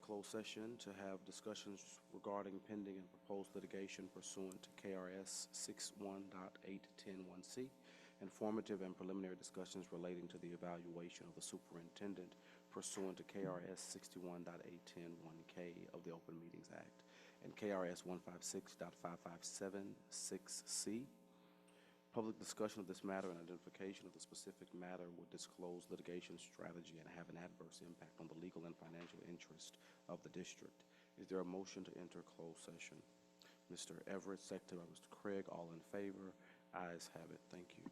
closed session to have discussions regarding pending and proposed litigation pursuant to KRS 61.8101C, informative and preliminary discussions relating to the evaluation of the superintendent pursuant to KRS 61.8101K of the Open Meetings Act, and KRS 156.5576C. Public discussion of this matter and identification of the specific matter would disclose litigation strategy and have an adverse impact on the legal and financial interest of the district. Is there a motion to enter closed session? Mr. Everett, seconded by Mr. Craig. All in favor? Ayes have it. Thank you.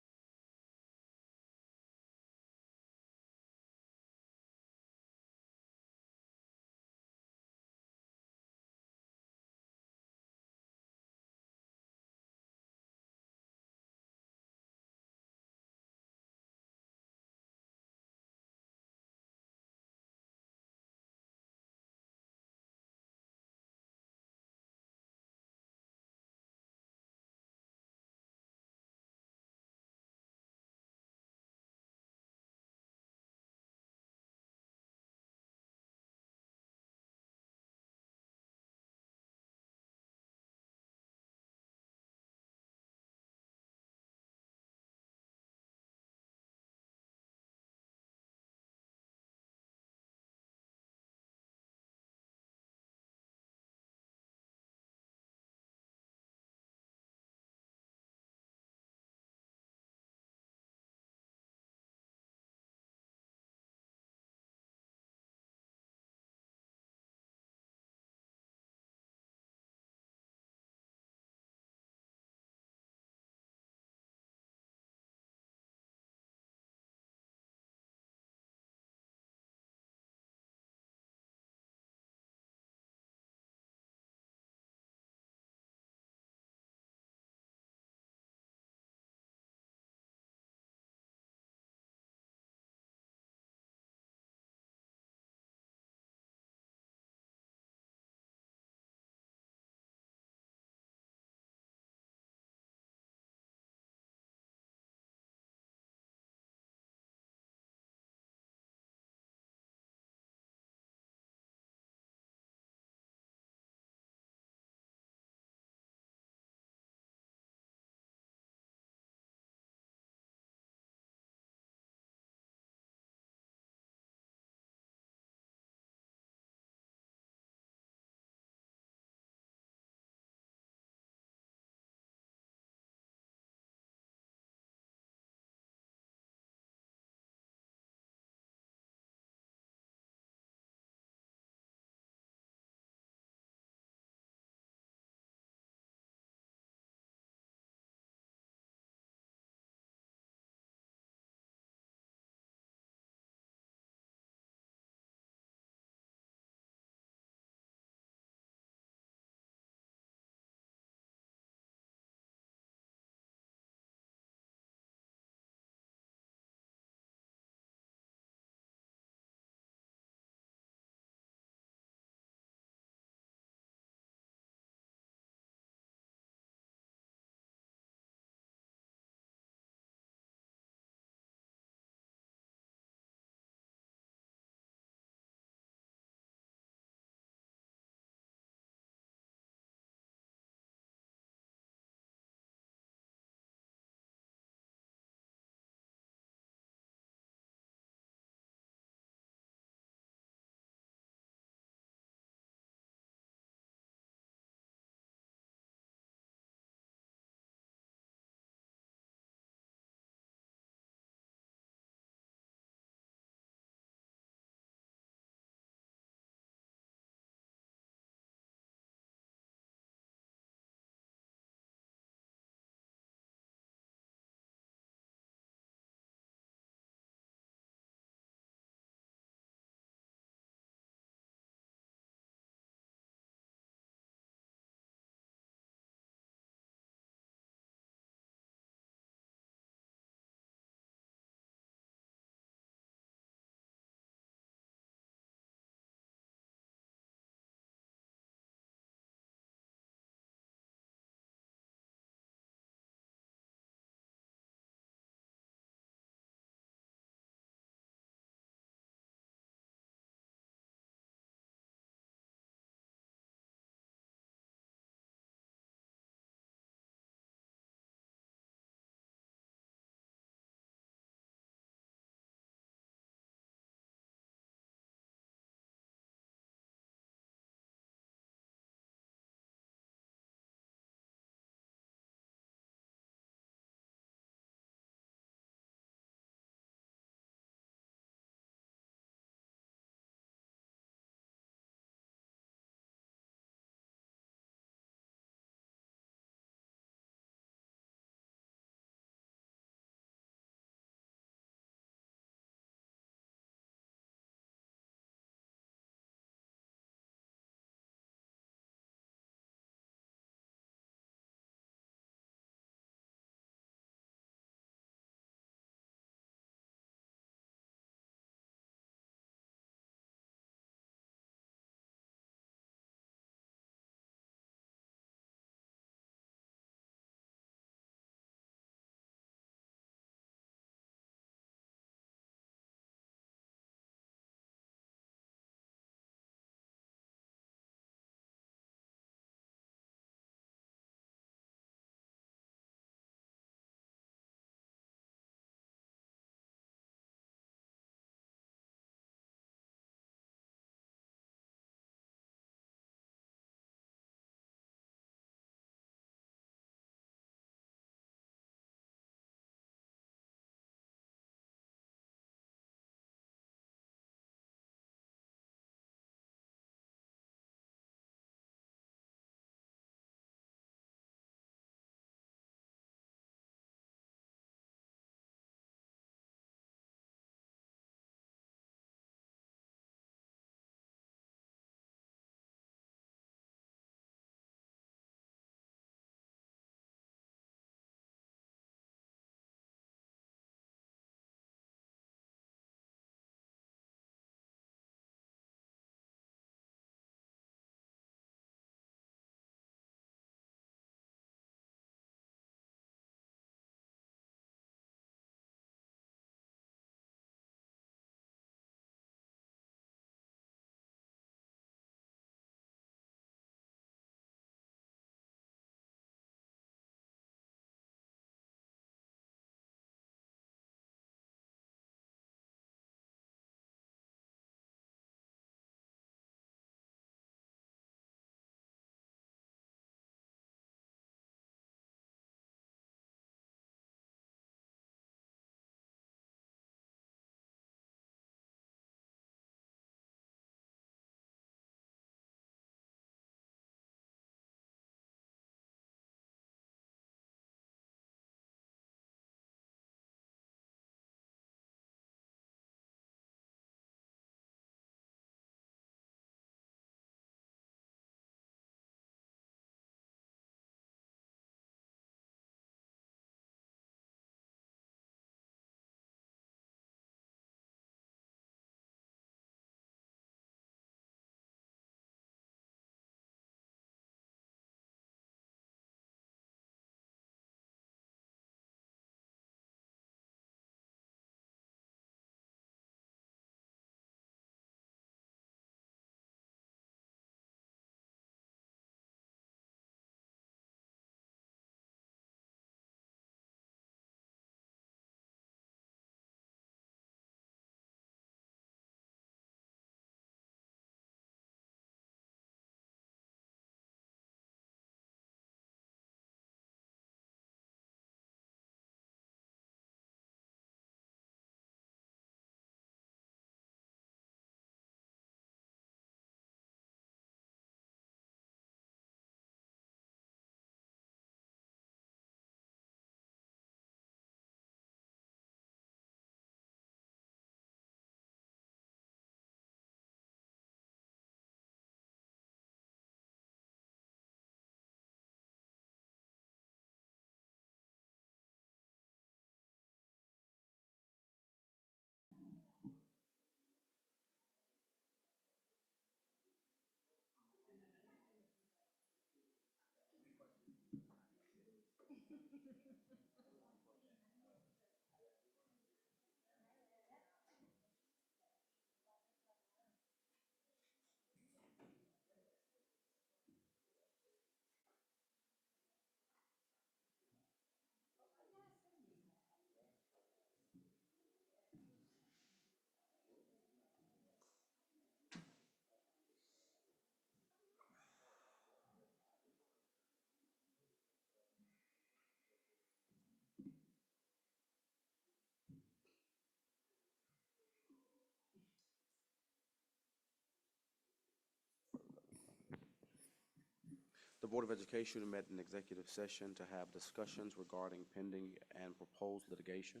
The Board of Education met in executive session to have discussions regarding pending and proposed litigation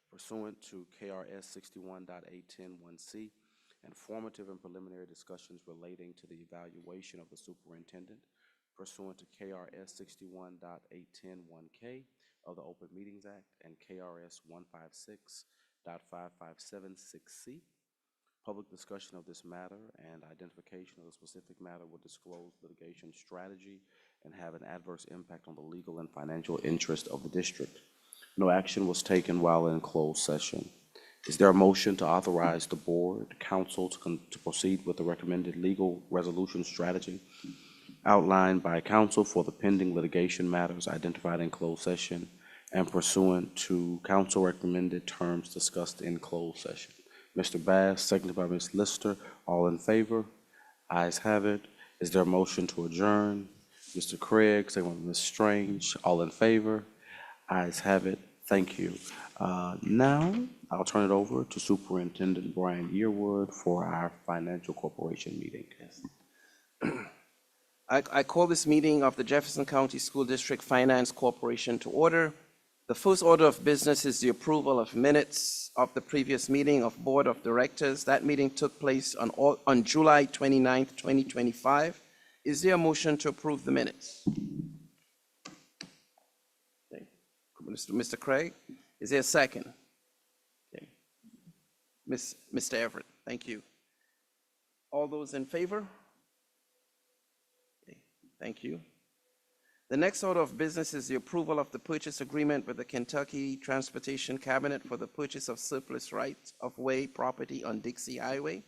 pursuant to KRS 61.8101C, and formative and preliminary discussions relating to the evaluation of the superintendent pursuant to KRS 61.8101K of the Open Meetings Act and KRS 156.5576C. Public discussion of this matter and identification of the specific matter will disclose litigation strategy and have an adverse impact on the legal and financial interest of the district. No action was taken while in closed session. Is there a motion to authorize the board, council to proceed with the recommended legal resolution strategy outlined by council for the pending litigation matters identified in closed session and pursuant to council recommended terms discussed in closed session? Mr. Bass, seconded by Ms. Lister. All in favor? Ayes have it. Is there a motion to adjourn? Mr. Craig, seconded by Ms. Strange. All in favor? Ayes have it. Thank you. Now, I'll turn it over to Superintendent Brian Yearwood for our Financial Corporation meeting. Yes. I call this meeting of the Jefferson County School District Finance Corporation to order. The first order of business is the approval of minutes of the previous meeting of Board of Directors. That meeting took place on July 29th, 2025. Is there a motion to approve the minutes? Okay. Mr. Craig, is there a second? Okay. Mr. Everett, thank you. All those in favor? Okay. Thank you. The next order of business is the approval of the purchase agreement with the Kentucky Transportation Cabinet for the purchase of surplus right-of-way property on Dixie Highway.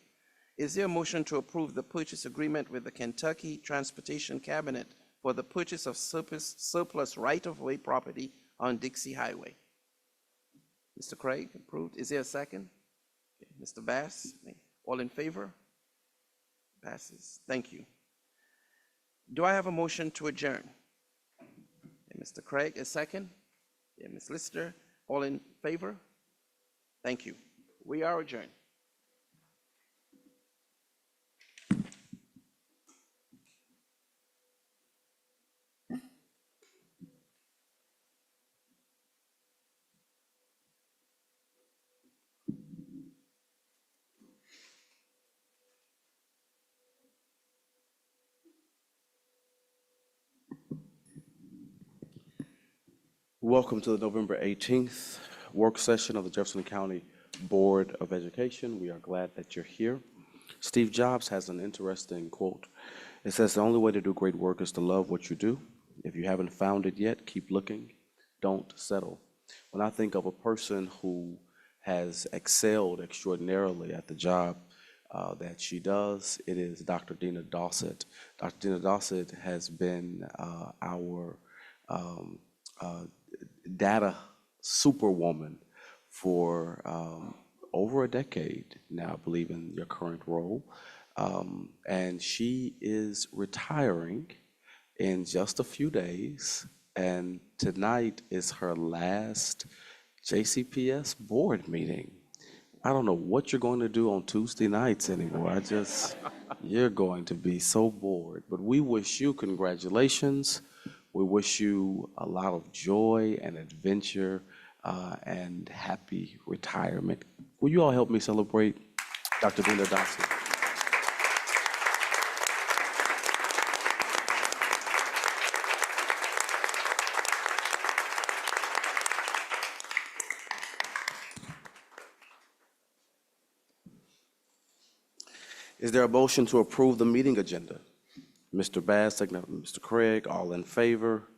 Is there a motion to approve the purchase agreement with the Kentucky Transportation Cabinet for the purchase of surplus right-of-way property on Dixie Highway? Mr. Craig, approved. Is there a second? Okay. Mr. Bass, all in favor? Passes. Thank you. Do I have a motion to adjourn? Mr. Craig, a second. Yeah, Ms. Lister, all in favor? Thank you. We are adjourned. Welcome to the November 18th work session of the Jefferson County Board of Education. We are glad that you're here. Steve Jobs has an interesting quote. It says, "The only way to do great work is to love what you do. If you haven't found it yet, keep looking. Don't settle." When I think of a person who has excelled extraordinarily at the job that she does, it is Dr. Dina Dossett. Dr. Dina Dossett has been our data superwoman for over a decade now, I believe, in your current role. And she is retiring in just a few days. And tonight is her last JCPS board meeting. I don't know what you're going to do on Tuesday nights anymore. You're going to be so bored. But we wish you congratulations. We wish you a lot of joy and adventure and happy retirement. Will you all help me celebrate Dr. Dina Dossett? Is there a motion to approve the meeting agenda? Mr. Bass, second by Mr. Craig, all in favor?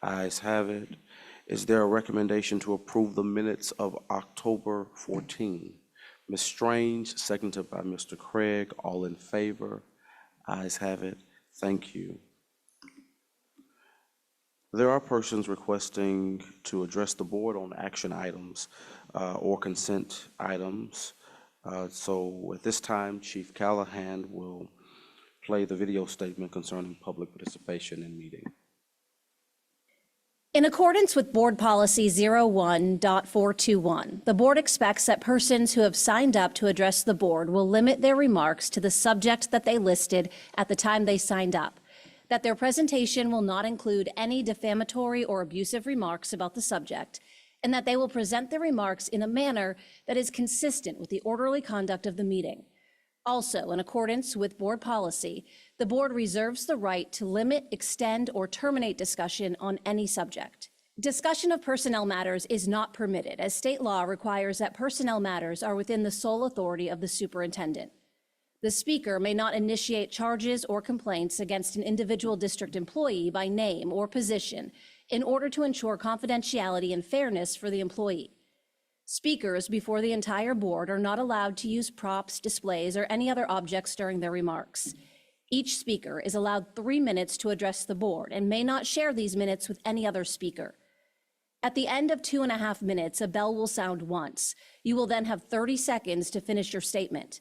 Ayes have it. Is there a recommendation to approve the minutes of October 14? Ms. Strange, seconded by Mr. Craig, all in favor? Ayes have it. Thank you. There are persons requesting to address the board on action items or consent items. So at this time, Chief Callahan will play the video statement concerning public participation in meeting. In accordance with Board Policy 01.421, the board expects that persons who have signed up to address the board will limit their remarks to the subject that they listed at the time they signed up. that their presentation will not include any defamatory or abusive remarks about the subject, and that they will present their remarks in a manner that is consistent with the orderly conduct of the meeting. Also, in accordance with board policy, the board reserves the right to limit, extend, or terminate discussion on any subject. Discussion of personnel matters is not permitted, as state law requires that personnel matters are within the sole authority of the superintendent. The speaker may not initiate charges or complaints against an individual district employee by name or position in order to ensure confidentiality and fairness for the employee. Speakers before the entire board are not allowed to use props, displays, or any other objects during their remarks. Each speaker is allowed 3 minutes to address the board and may not share these minutes with any other speaker. At the end of 2.5 minutes, a bell will sound once. You will then have 30 seconds to finish your statement.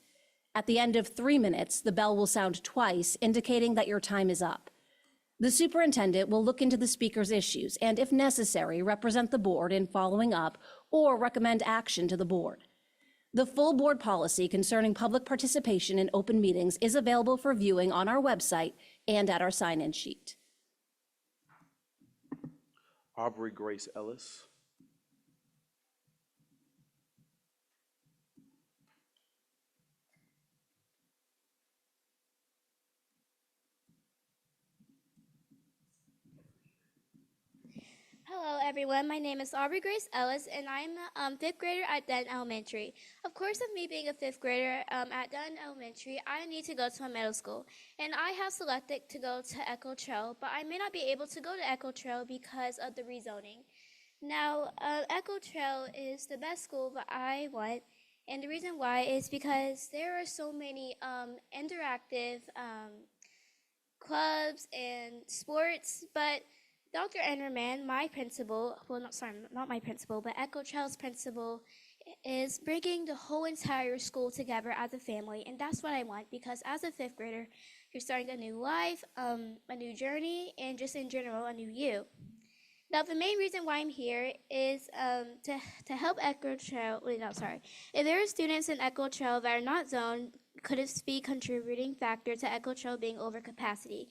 At the end of 3 minutes, the bell will sound twice, indicating that your time is up. The superintendent will look into the speaker's issues and, if necessary, represent the board in following up or recommend action to the board. The full board policy concerning public participation in open meetings is available for viewing on our website and at our sign-in sheet. Aubrey Grace Ellis. Hello, everyone. My name is Aubrey Grace Ellis, and I'm a fifth grader at Denton Elementary. Of course, of me being a fifth grader at Denton Elementary, I need to go to a middle school, and I have selected to go to Echo Trail, but I may not be able to go to Echo Trail because of the rezoning. Now, Echo Trail is the best school that I want, and the reason why is because there are so many interactive clubs and sports, but Dr. Enderman, my principal, well, not my principal, but Echo Trail's principal, is bringing the whole entire school together as a family, and that's what I want, because as a fifth grader, you're starting a new life, a new journey, and just in general, a new you. Now, the main reason why I'm here is to help Echo Trail, if there are students in Echo Trail that are not zoned, could it be a contributing factor to Echo Trail being over capacity?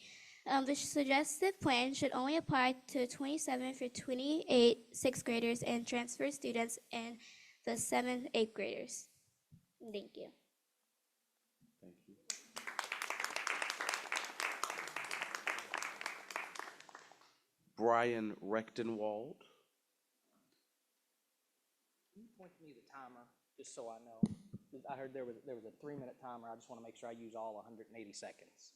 The suggested plan should only apply to 27 through 28 sixth graders and transfer students and the 7th, 8th graders. Thank you. Thank you. Brian Rechtenwald. Can you point to me the timer, just so I know? I heard there was a 3-minute timer. I just want to make sure I use all 180 seconds.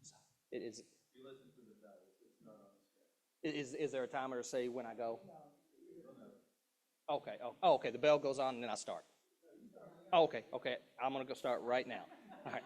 So it is. You listen to the bell. It's not on the schedule. Is there a timer to say when I go? No. Okay. Oh, okay. The bell goes on and then I start. Oh, okay. Okay. I'm going to go start right now. All right.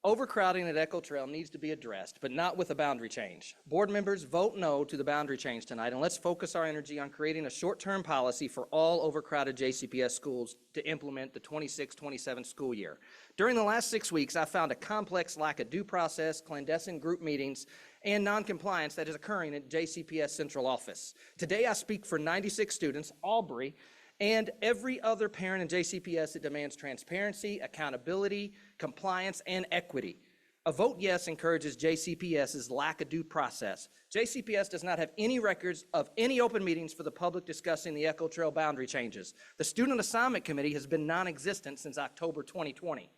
Overcrowding at Echo Trail needs to be addressed, but not with a boundary change. Board members, vote no to the boundary change tonight, and let's focus our energy on creating a short-term policy for all overcrowded JCPS schools to implement the 26-27 school year. During the last 6 weeks, I found a complex lack of due process, clandestine group meetings, and noncompliance that is occurring at JCPS central office. Today, I speak for 96 students, Aubrey, and every other parent in JCPS that demands transparency, accountability, compliance, and equity. A vote yes encourages JCPS's lack of due process. JCPS does not have any records of any open meetings for the public discussing the Echo Trail boundary changes. The Student Assignment Committee has been non-existent since October 2020.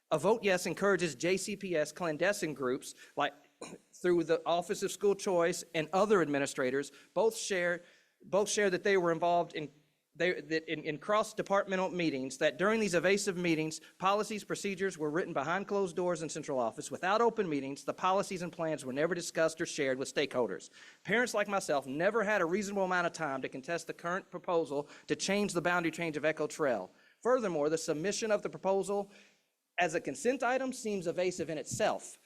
A vote yes encourages JCPS clandestine groups like through the Office of School Choice and other administrators both share that they were involved in cross-departmental meetings, that during these evasive meetings, policies, procedures were written behind closed doors in central office. Without open meetings, the policies and plans were never discussed or shared with stakeholders. Parents like myself never had a reasonable amount of time to contest the current proposal to change the boundary change of Echo Trail. Furthermore, the submission of the proposal as a consent item seems evasive in itself.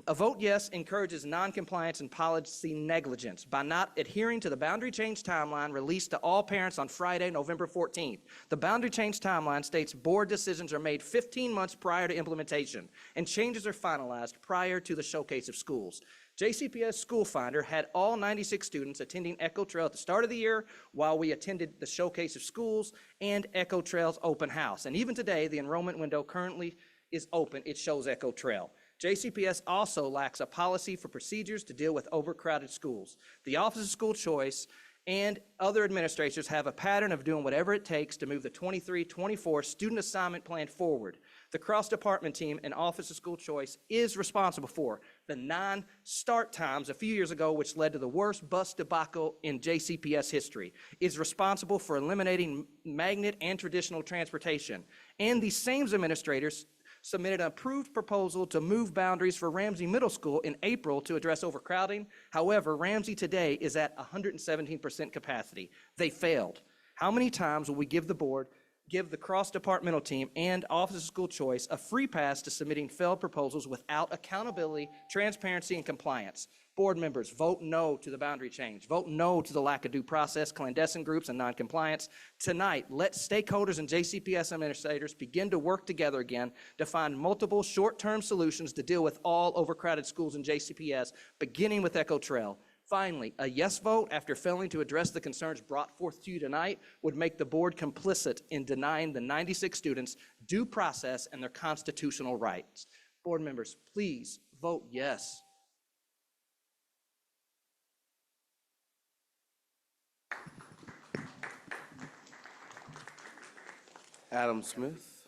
A vote yes encourages noncompliance and policy negligence by not adhering to the boundary change timeline released to all parents on Friday, November 14th. The boundary change timeline states board decisions are made 15 months prior to implementation, and changes are finalized prior to the showcase of schools. JCPS School Finder had all 96 students attending Echo Trail at the start of the year while we attended the showcase of schools and Echo Trail's open house. And even today, the enrollment window currently is open. It shows Echo Trail. JCPS also lacks a policy for procedures to deal with overcrowded schools. The Office of School Choice and other administrators have a pattern of doing whatever it takes to move the 23-24 student assignment plan forward. The cross-department team and Office of School Choice is responsible for the 9 start times a few years ago, which led to the worst bus debacle in JCPS history, is responsible for eliminating magnet and traditional transportation. And these same administrators submitted an approved proposal to move boundaries for Ramsey Middle School in April to address overcrowding. However, Ramsey today is at 117% capacity. They failed. How many times will we give the cross-departmental team and Office of School Choice a free pass to submitting failed proposals without accountability, transparency, and compliance? Board members, vote no to the boundary change. Vote no to the lack of due process, clandestine groups, and noncompliance. Tonight, let stakeholders and JCPS administrators begin to work together again to find multiple short-term solutions to deal with all overcrowded schools in JCPS, beginning with Echo Trail. Finally, a yes vote after failing to address the concerns brought forth to you tonight would make the board complicit in denying the 96 students due process and their constitutional rights. Board members, please vote yes. Adam Smith.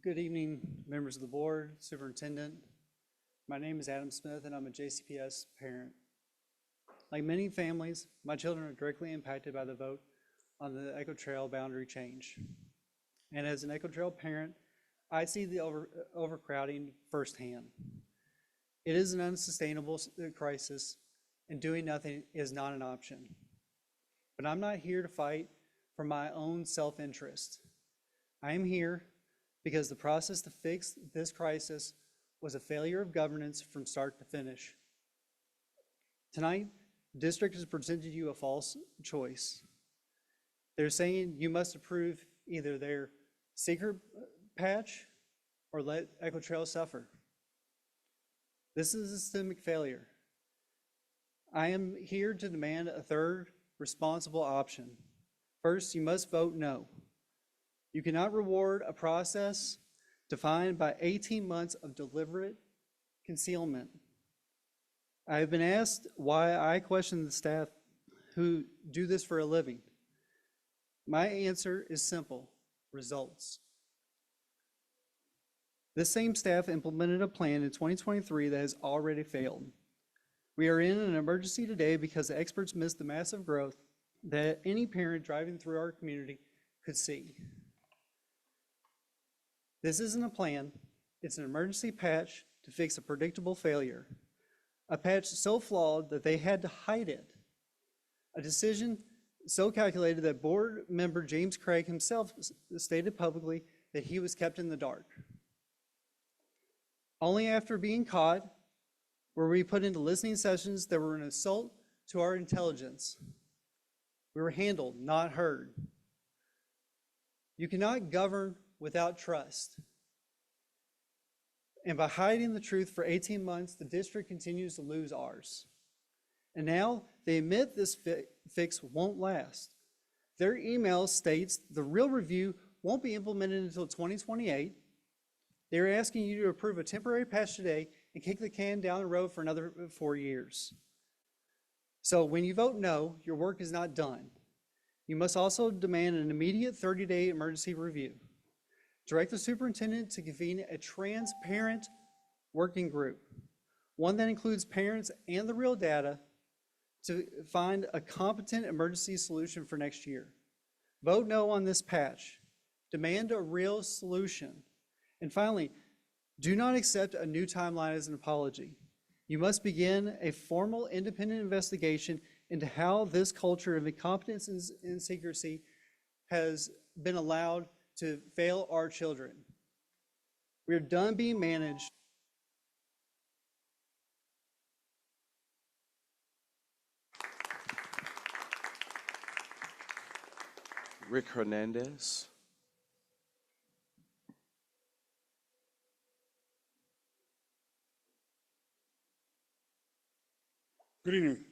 Good evening, members of the board, superintendent. My name is Adam Smith and I'm a JCPS parent. Like many families, my children are directly impacted by the vote on the Echo Trail boundary change. And as an Echo Trail parent, I see the overcrowding firsthand. It is an unsustainable crisis and doing nothing is not an option. But I'm not here to fight for my own self-interest. I am here because the process to fix this crisis was a failure of governance from start to finish. Tonight, the district has presented you a false choice. They're saying you must approve either their secret patch or let Echo Trail suffer. This is a systemic failure. I am here to demand a third responsible option. First, you must vote no. You cannot reward a process defined by 18 months of deliberate concealment. I have been asked why I question the staff who do this for a living. My answer is simple: results. This same staff implemented a plan in 2023 that has already failed. We are in an emergency today because the experts missed the massive growth that any parent driving through our community could see. This isn't a plan, it's an emergency patch to fix a predictable failure. A patch so flawed that they had to hide it. A decision so calculated that board member James Craig himself stated publicly that he was kept in the dark. Only after being caught were we put into listening sessions that were an assault to our intelligence. We were handled, not heard. You cannot govern without trust. And by hiding the truth for 18 months, the district continues to lose ours. And now they admit this fix won't last. Their email states the real review won't be implemented until 2028. They're asking you to approve a temporary patch today and kick the can down the road for another 4 years. So when you vote no, your work is not done. You must also demand an immediate 30-day emergency review. Direct the superintendent to convene a transparent working group, one that includes parents and the real data, to find a competent emergency solution for next year. Vote no on this patch. Demand a real solution. And finally, do not accept a new timeline as an apology. You must begin a formal independent investigation into how this culture of incompetence and secrecy has been allowed to fail our children. We are done being managed. Rick Hernandez. Good evening.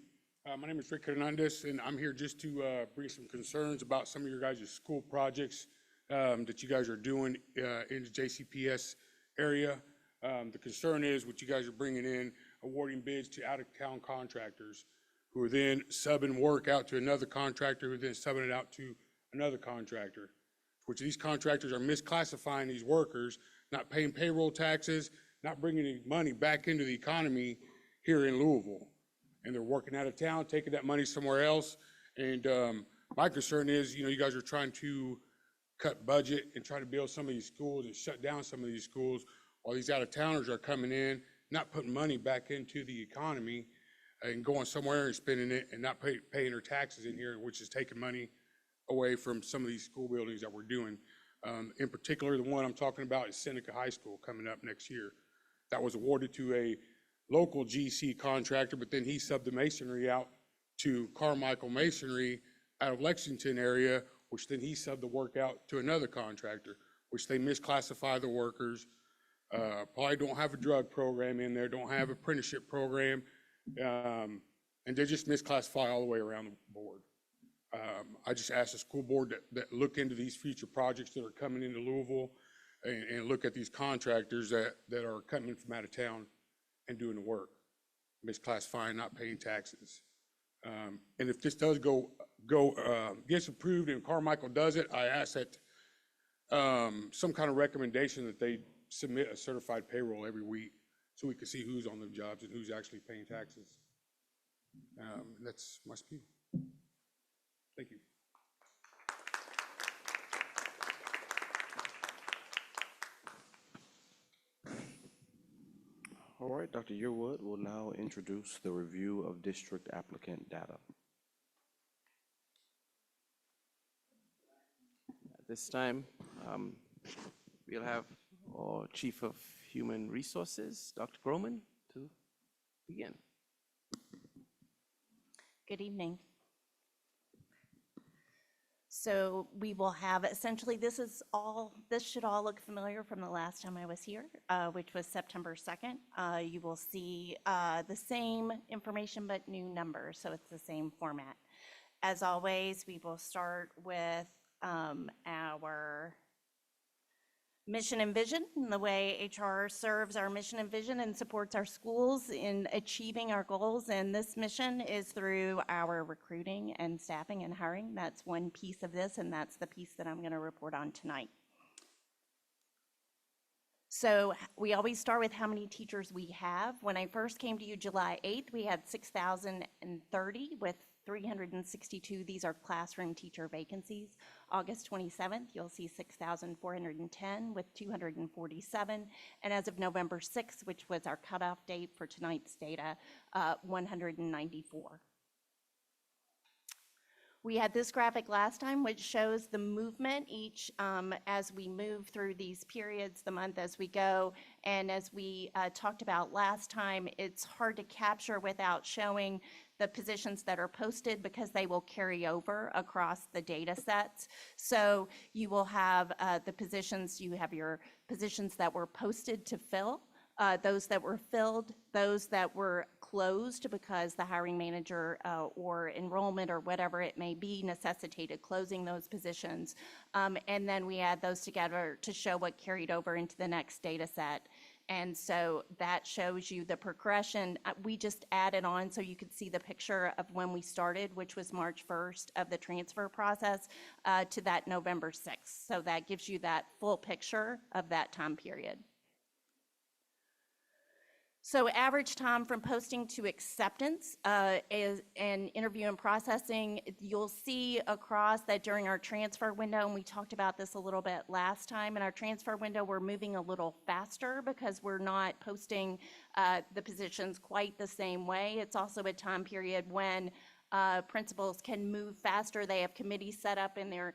My name is Rick Hernandez, and I'm here just to bring some concerns about some of your guys' school projects that you guys are doing in the JCPS area. The concern is what you guys are bringing in, awarding bids to out-of-town contractors who are then subbing work out to another contractor, who are then subbing it out to another contractor, which these contractors are misclassifying these workers, not paying payroll taxes, not bringing any money back into the economy here in Louisville. And they're working out of town, taking that money somewhere else. And my concern is, you guys are trying to cut budget and try to build some of these schools and shut down some of these schools while these out-of-towners are coming in, not putting money back into the economy and going somewhere and spending it and not paying their taxes in here, which is taking money away from some of these school buildings that we're doing. In particular, the one I'm talking about is Seneca High School coming up next year. That was awarded to a local GC contractor, but then he subbed the masonry out to Carmichael Masonry out of Lexington area, which then he subbed the work out to another contractor, which they misclassify the workers, probably don't have a drug program in there, don't have apprenticeship program, and they just misclassify all the way around the board. I just asked the school board that look into these future projects that are coming into Louisville and look at these contractors that are coming from out of town and doing the work, misclassifying, not paying taxes. And if this does gets approved and Carmichael does it, I ask that some kind of recommendation that they submit a certified payroll every week so we can see who's on the jobs and who's actually paying taxes. That's my spiel. Thank you. All right, Dr. Yearwood will now introduce the review of district applicant data. At this time, we'll have our Chief of Human Resources, Dr. Groman, to begin. Good evening. So we will have essentially, this should all look familiar from the last time I was here, which was September 2nd. You will see the same information but new numbers, so it's the same format. As always, we will start with our mission and vision, and the way HR serves our mission and vision and supports our schools in achieving our goals. And this mission is through our recruiting and staffing and hiring. That's one piece of this, and that's the piece that I'm going to report on tonight. So we always start with how many teachers we have. When I first came to you July 8th, we had 6,030 with 362. These are classroom teacher vacancies. August 27th, you'll see 6,410 with 247. And as of November 6th, which was our cutoff date for tonight's data, 194. We had this graphic last time, which shows the movement each as we move through these periods, the month as we go. And as we talked about last time, it's hard to capture without showing the positions that are posted because they will carry over across the data sets. So you will have the positions, you have your positions that were posted to fill, those that were filled, those that were closed because the hiring manager or enrollment or whatever it may be necessitated closing those positions. And then we add those together to show what carried over into the next data set. And so that shows you the progression. We just added on so you could see the picture of when we started, which was March 1st of the transfer process to that November 6th. So that gives you that full picture of that time period. So average time from posting to acceptance is an interview and processing. You'll see across that during our transfer window, and we talked about this a little bit last time, in our transfer window, we're moving a little faster because we're not posting the positions quite the same way. It's also a time period when principals can move faster. They have committees set up and they're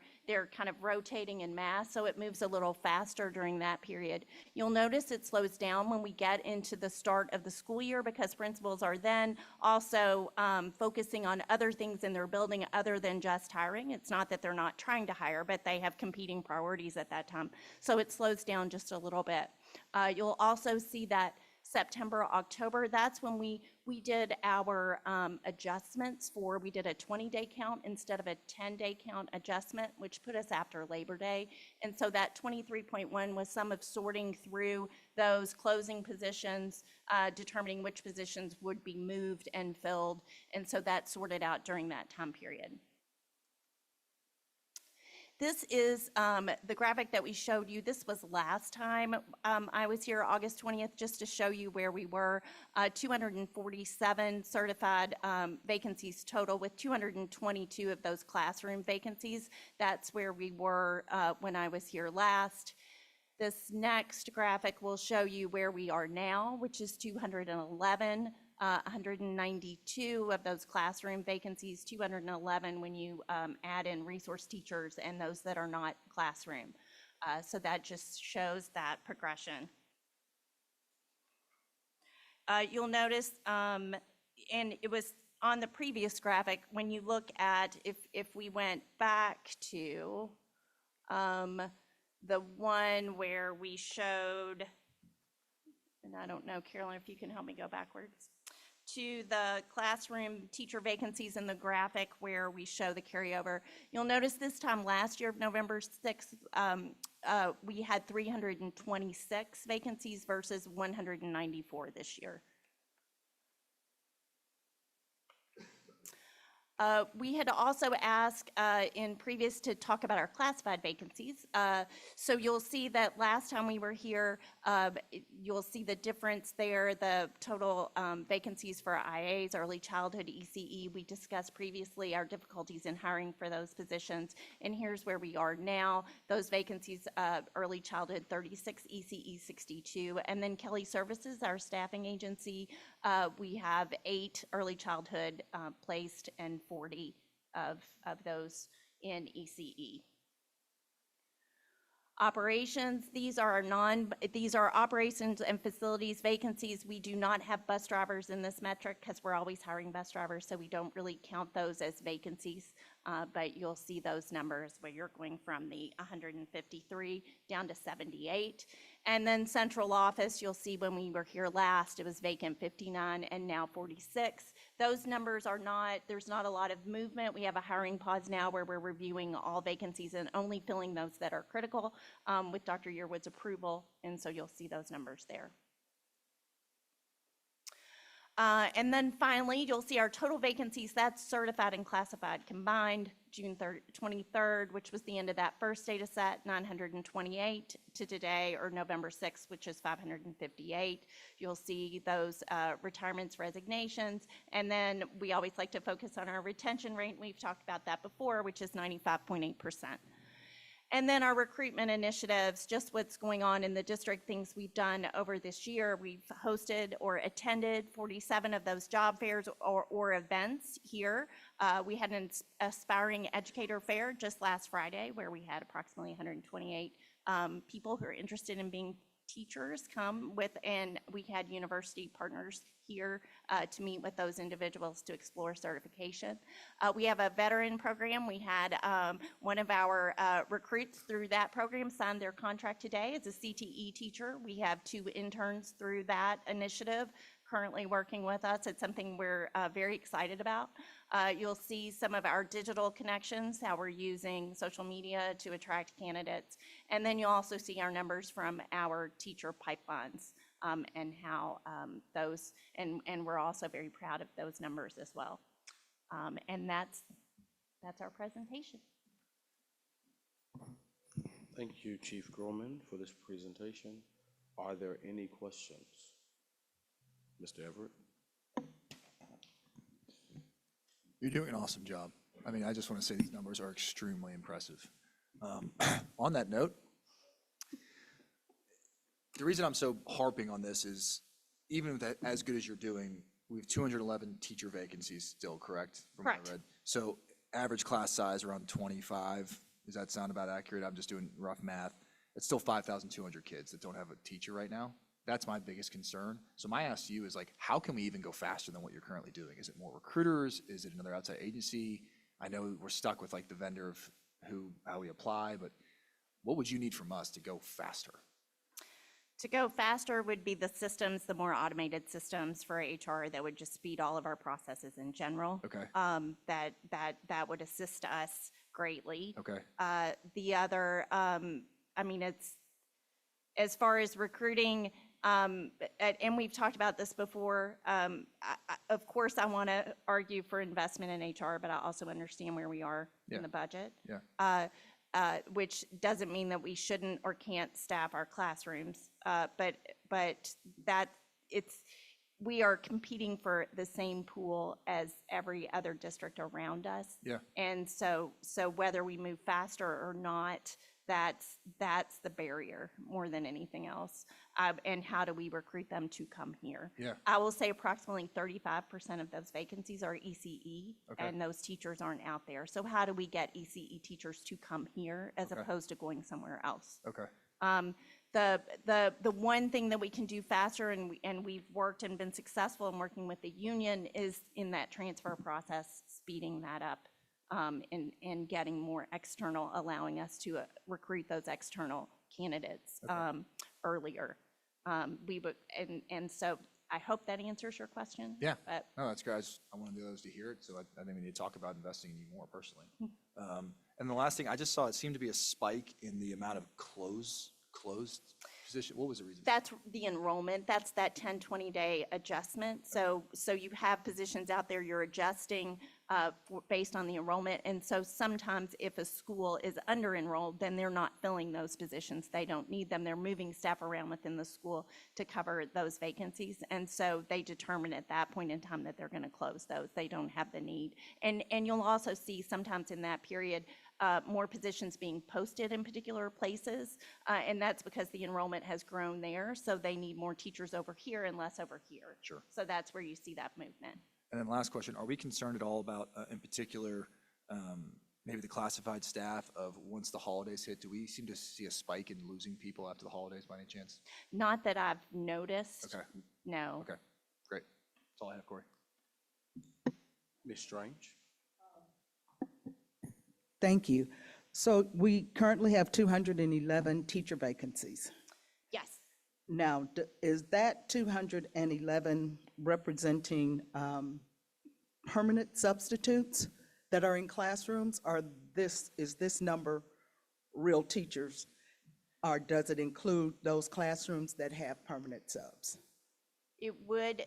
kind of rotating in mass, so it moves a little faster during that period. You'll notice it slows down when we get into the start of the school year because principals are then also focusing on other things in their building other than just hiring. It's not that they're not trying to hire, but they have competing priorities at that time. So it slows down just a little bit. You'll also see that September, October, that's when we did our adjustments for, we did a 20-day count instead of a 10-day count adjustment, which put us after Labor Day. And so that 23.1 was some of sorting through those closing positions, determining which positions would be moved and filled. And so that sorted out during that time period. This is the graphic that we showed you. This was last time I was here, August 20th, just to show you where we were. 247 certified vacancies total, with 222 of those classroom vacancies. That's where we were when I was here last. This next graphic will show you where we are now, which is 211. 192 of those classroom vacancies, 211 when you add in resource teachers and those that are not classroom. So that just shows that progression. You'll notice, and it was on the previous graphic, when you look at, if we went back to the one where we showed, and I don't know, Carolyn, if you can help me go backwards, to the classroom teacher vacancies in the graphic where we show the carryover. You'll notice this time last year, November 6th, we had 326 vacancies versus 194 this year. We had also asked in previous to talk about our classified vacancies. So you'll see that last time we were here, you'll see the difference there, the total vacancies for IAs, early childhood, ECE. We discussed previously our difficulties in hiring for those positions, and here's where we are now. Those vacancies, early childhood, 36, ECE, 62, and then Kelly Services, our staffing agency, we have 8 early childhood placed and 40 of those in ECE. Operations, these are operations and facilities vacancies. We do not have bus drivers in this metric because we're always hiring bus drivers, so we don't really count those as vacancies. But you'll see those numbers where you're going from the 153 down to 78. And then central office, you'll see when we were here last, it was vacant 59 and now 46. Those numbers are not, there's not a lot of movement. We have a hiring pause now where we're reviewing all vacancies and only filling those that are critical with Dr. Yearwood's approval. And so you'll see those numbers there. And then finally, you'll see our total vacancies, that's certified and classified combined, June 23rd, which was the end of that first data set, 928 to today, or November 6th, which is 558. You'll see those retirements, resignations, and then we always like to focus on our retention rate. We've talked about that before, which is 95.8%. And then our recruitment initiatives, just what's going on in the district, things we've done over this year. We've hosted or attended 47 of those job fairs or events here. We had an aspiring educator fair just last Friday where we had approximately 128 people who are interested in being teachers come with, and we had university partners here to meet with those individuals to explore certification. We have a veteran program. We had one of our recruits through that program signed their contract today as a CTE teacher. We have 2 interns through that initiative currently working with us. It's something we're very excited about. You'll see some of our digital connections, how we're using social media to attract candidates. And then you'll also see our numbers from our teacher pipelines and how those, and we're also very proud of those numbers as well. And that's our presentation. Thank you, Chief Groman, for this presentation. Are there any questions? Mr. Everett? You're doing an awesome job. I mean, I just want to say these numbers are extremely impressive. On that note, the reason I'm so harping on this is even with that, as good as you're doing, we have 211 teacher vacancies still, correct? From what I read. So average class size around 25. Does that sound about accurate? I'm just doing rough math. It's still 5,200 kids that don't have a teacher right now. That's my biggest concern. So my ask to you is, like, how can we even go faster than what you're currently doing? Is it more recruiters? Is it another outside agency? I know we're stuck with like the vendor of how we apply, but what would you need from us to go faster? To go faster would be the systems, the more automated systems for HR that would just speed all of our processes in general. Okay. That would assist us greatly. Okay. The other, I mean, it's, as far as recruiting, and we've talked about this before, of course, I want to argue for investment in HR, but I also understand where we are Yeah. in the budget. Yeah. Which doesn't mean that we shouldn't or can't staff our classrooms, but that we are competing for the same pool as every other district around us. Yeah. And so whether we move faster or not, that's the barrier more than anything else. And how do we recruit them to come here? Yeah. I will say approximately 35% of those vacancies are ECE, Okay. and those teachers aren't out there. So how do we get ECE teachers to come here as Okay. opposed to going somewhere else? Okay. The one thing that we can do faster, and we've worked and been successful in working with the union, is in that transfer process, speeding that up, and getting more external, allowing us to recruit those external candidates earlier. We would, and so I hope that answers your question. Yeah. But No, that's great. I wanted the others to hear it, so I think we need to talk about investing in you more personally. And the last thing, I just saw it seemed to be a spike in the amount of closed position. What was the reason? that's the enrollment, that's that 10, 20-day adjustment. So you have positions out there you're adjusting based on the enrollment. And so sometimes if a school is under-enrolled, then they're not filling those positions. They don't need them. They're moving staff around within the school to cover those vacancies. And so they determine at that point in time that they're going to close those. They don't have the need. And you'll also see sometimes in that period, more positions being posted in particular places, and that's because the enrollment has grown there, so they need more teachers over here and less over here. Sure. So that's where you see that movement. And then last question, are we concerned at all about, in particular, maybe the classified staff of once the holidays hit, do we seem to see a spike in losing people after the holidays by any chance? Not that I've noticed. Okay. No. Okay, great. That's all I have, Corey. Ms. Strange? Thank you. So we currently have 211 teacher vacancies. Yes. Now, is that 211 representing permanent substitutes that are in classrooms? Or is this number real teachers? Or does it include those classrooms that have permanent subs? It would,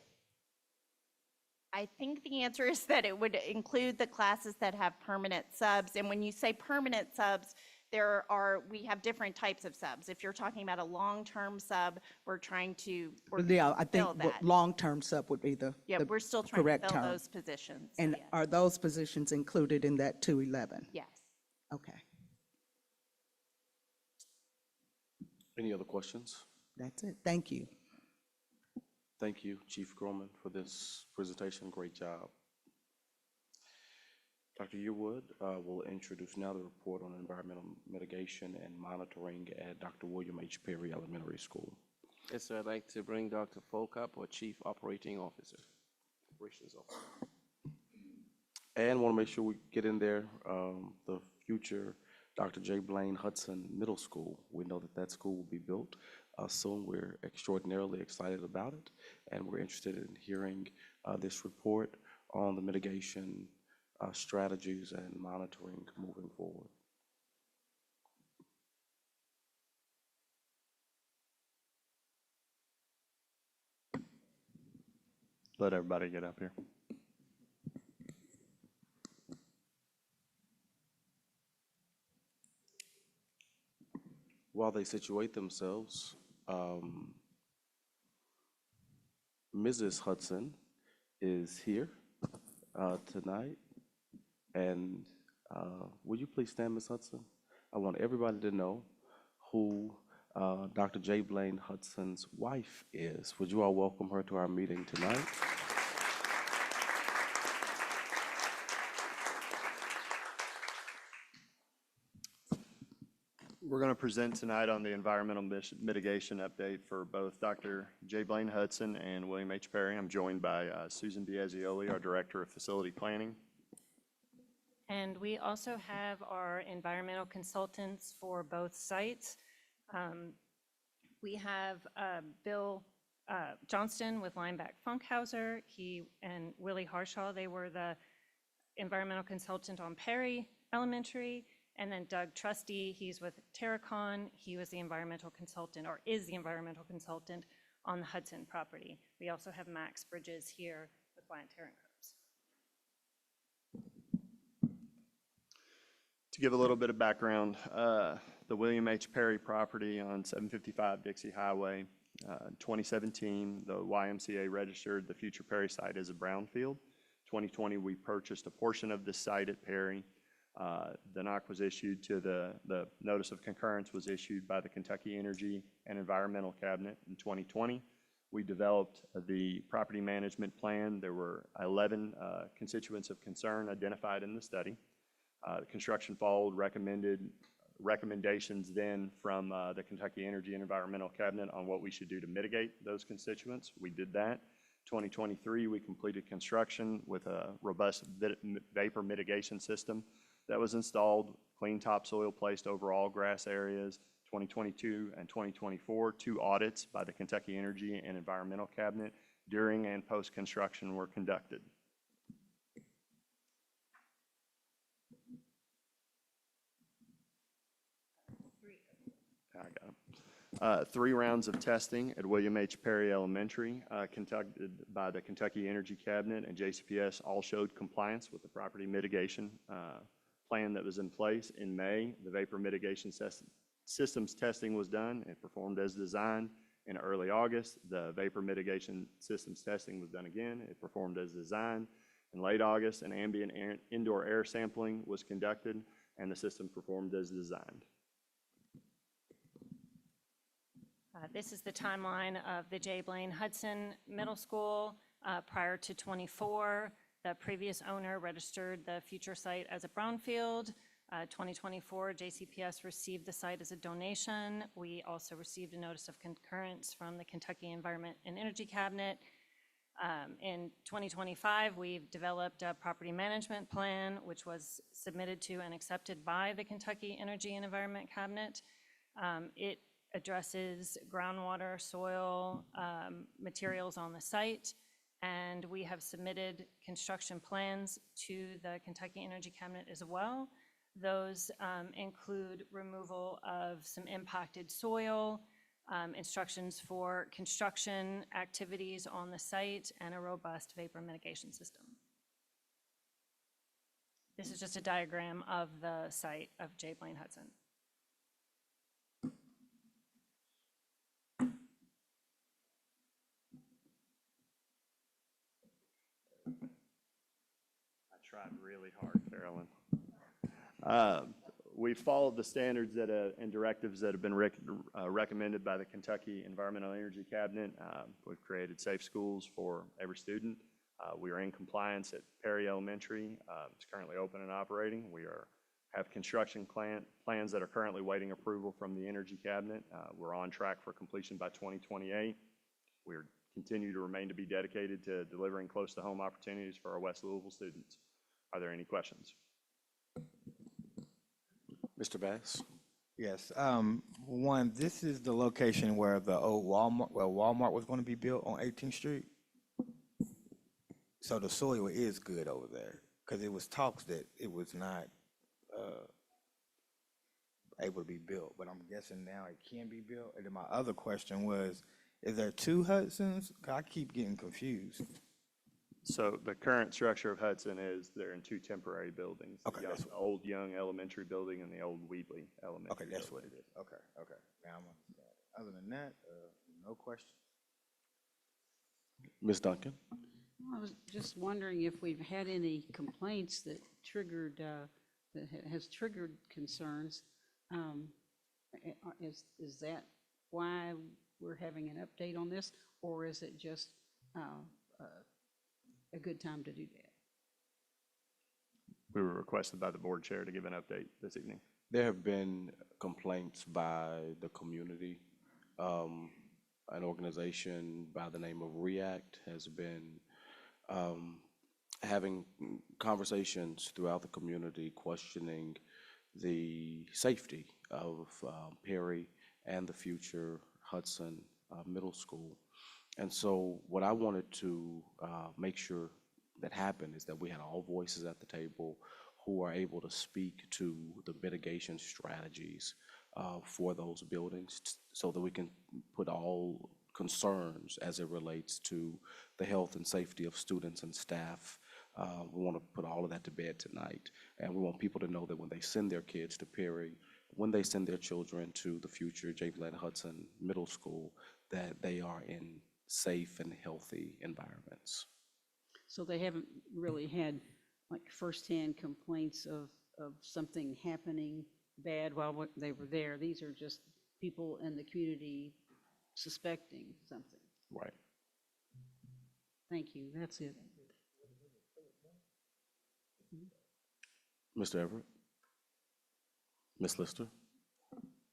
I think the answer is that it would include the classes that have permanent subs. And when you say permanent subs, we have different types of subs. If you're talking about a long-term sub, we're trying to Yeah, I think fill that. long-term sub would be the Yeah, we're still trying to correct fill term. those positions. And yeah. are those positions included in that 211? Yes. Okay, Any other questions? that's it. Thank you. Thank you, Chief Groman, for this presentation. Great job. Dr. Yearwood will introduce now the report on environmental mitigation and monitoring at Dr. William H. Perry Elementary School. Yes, sir, I'd like to bring Dr. Folk up, or Chief Operating Officer. Operations Officer. And want to make sure we get in there, the future Dr. J. Blaine Hudson Middle School. We know that school will be built soon. We're extraordinarily excited about it, and we're interested in hearing this report on the mitigation strategies and monitoring moving forward. Let everybody get up here. While they situate themselves, Mrs. Hudson is here tonight. And will you please stand, Ms. Hudson? I want everybody to know who Dr. J. Blaine Hudson's wife is. Would you all welcome her to our meeting tonight? We're going to present tonight on the environmental mitigation update for both Dr. J. Blaine Hudson and William H. Perry. I'm joined by Susan Biazioli, our Director of Facility Planning. And we also have our environmental consultants for both sites. We have Bill Johnston with Lineback Funkhauser. He and Willie Harshaw, they were the environmental consultant on Perry Elementary. And then Doug Trusty, he's with Terracon. He was the environmental consultant, or is the environmental consultant on the Hudson property. We also have Max Bridges here with Bryant Terran Curbs. To give a little bit of background, the William H. Perry property on 755 Dixie Highway, 2017, the YMCA registered the future Perry site as a brownfield. 2020, we purchased a portion of this site at Perry. The NOC was issued to the notice of concurrence was issued by the Kentucky Energy and Environmental Cabinet in 2020. We developed the property management plan. There were 11 constituents of concern identified in the study. The construction followed recommendations then from the Kentucky Energy and Environmental Cabinet on what we should do to mitigate those constituents. We did that. 2023, we completed construction with a robust vapor mitigation system that was installed, clean topsoil placed over all grass areas. 2022 and 2024, 2 audits by the Kentucky Energy and Environmental Cabinet during and post-construction were conducted. I got it. 3 rounds of testing at William H. Perry Elementary conducted by the Kentucky Energy Cabinet and JCPS all showed compliance with the property mitigation plan that was in place. In May, the vapor mitigation systems testing was done and performed as designed. In early August, the vapor mitigation systems testing was done again. It performed as designed. In late August, an ambient indoor air sampling was conducted and the system performed as designed. This is the timeline of the J. Blaine Hudson Middle School prior to '24. The previous owner registered the future site as a brownfield. 2024, JCPS received the site as a donation. We also received a notice of concurrence from the Kentucky Environment and Energy Cabinet. In 2025, we've developed a property management plan, which was submitted to and accepted by the Kentucky Energy and Environment Cabinet. It addresses groundwater, soil, materials on the site, and we have submitted construction plans to the Kentucky Energy Cabinet as well. Those include removal of some impacted soil, instructions for construction activities on the site, and a robust vapor mitigation system. This is just a diagram of the site of J. Blaine Hudson. I tried really hard, Carolyn. We followed the standards that, and directives that have been recommended by the Kentucky Environmental Energy Cabinet. We've created safe schools for every student. We are in compliance at Perry Elementary. It's currently open and operating. We have construction plans that are currently waiting approval from the Energy Cabinet. We're on track for completion by 2028. We continue to remain to be dedicated to delivering close to home opportunities for our West Louisville students. Are there any questions? Mr. Bass? Yes, one, this is the location where the old Walmart was going to be built on 18th Street. So the soil is good over there, because it was talks that it was not able to be built, but I'm guessing now it can be built. And then my other question was, is there 2 Hudsons? 'Cause I keep getting confused. So the current structure of Hudson is they're in 2 temporary buildings. Okay, The that's old Young Elementary Building and the old Wheatley Elementary. Okay, that's what building. it is. Okay. Now I'm understanding. Other than that, no question. Ms. Duncan? I was just wondering if we've had any complaints that triggered, has triggered concerns. Is that why we're having an update on this, or is it just a good time to do that? We were requested by the board chair to give an update this evening. There have been complaints by the community. An organization by the name of REACT has been having conversations throughout the community questioning the safety of Perry and the future Hudson Middle School. And so what I wanted to make sure that happened is that we had all voices at the table who are able to speak to the mitigation strategies for those buildings so that we can put all concerns as it relates to the health and safety of students and staff. We want to put all of that to bed tonight. And we want people to know that when they send their kids to Perry, when they send their children to the future J. Bland Hudson Middle School, that they are in safe and healthy environments. So they haven't really had like firsthand complaints of something happening bad while they were there. These are just people in the community suspecting something. Right. Thank you, that's it. Mr. Everett? Ms. Lister?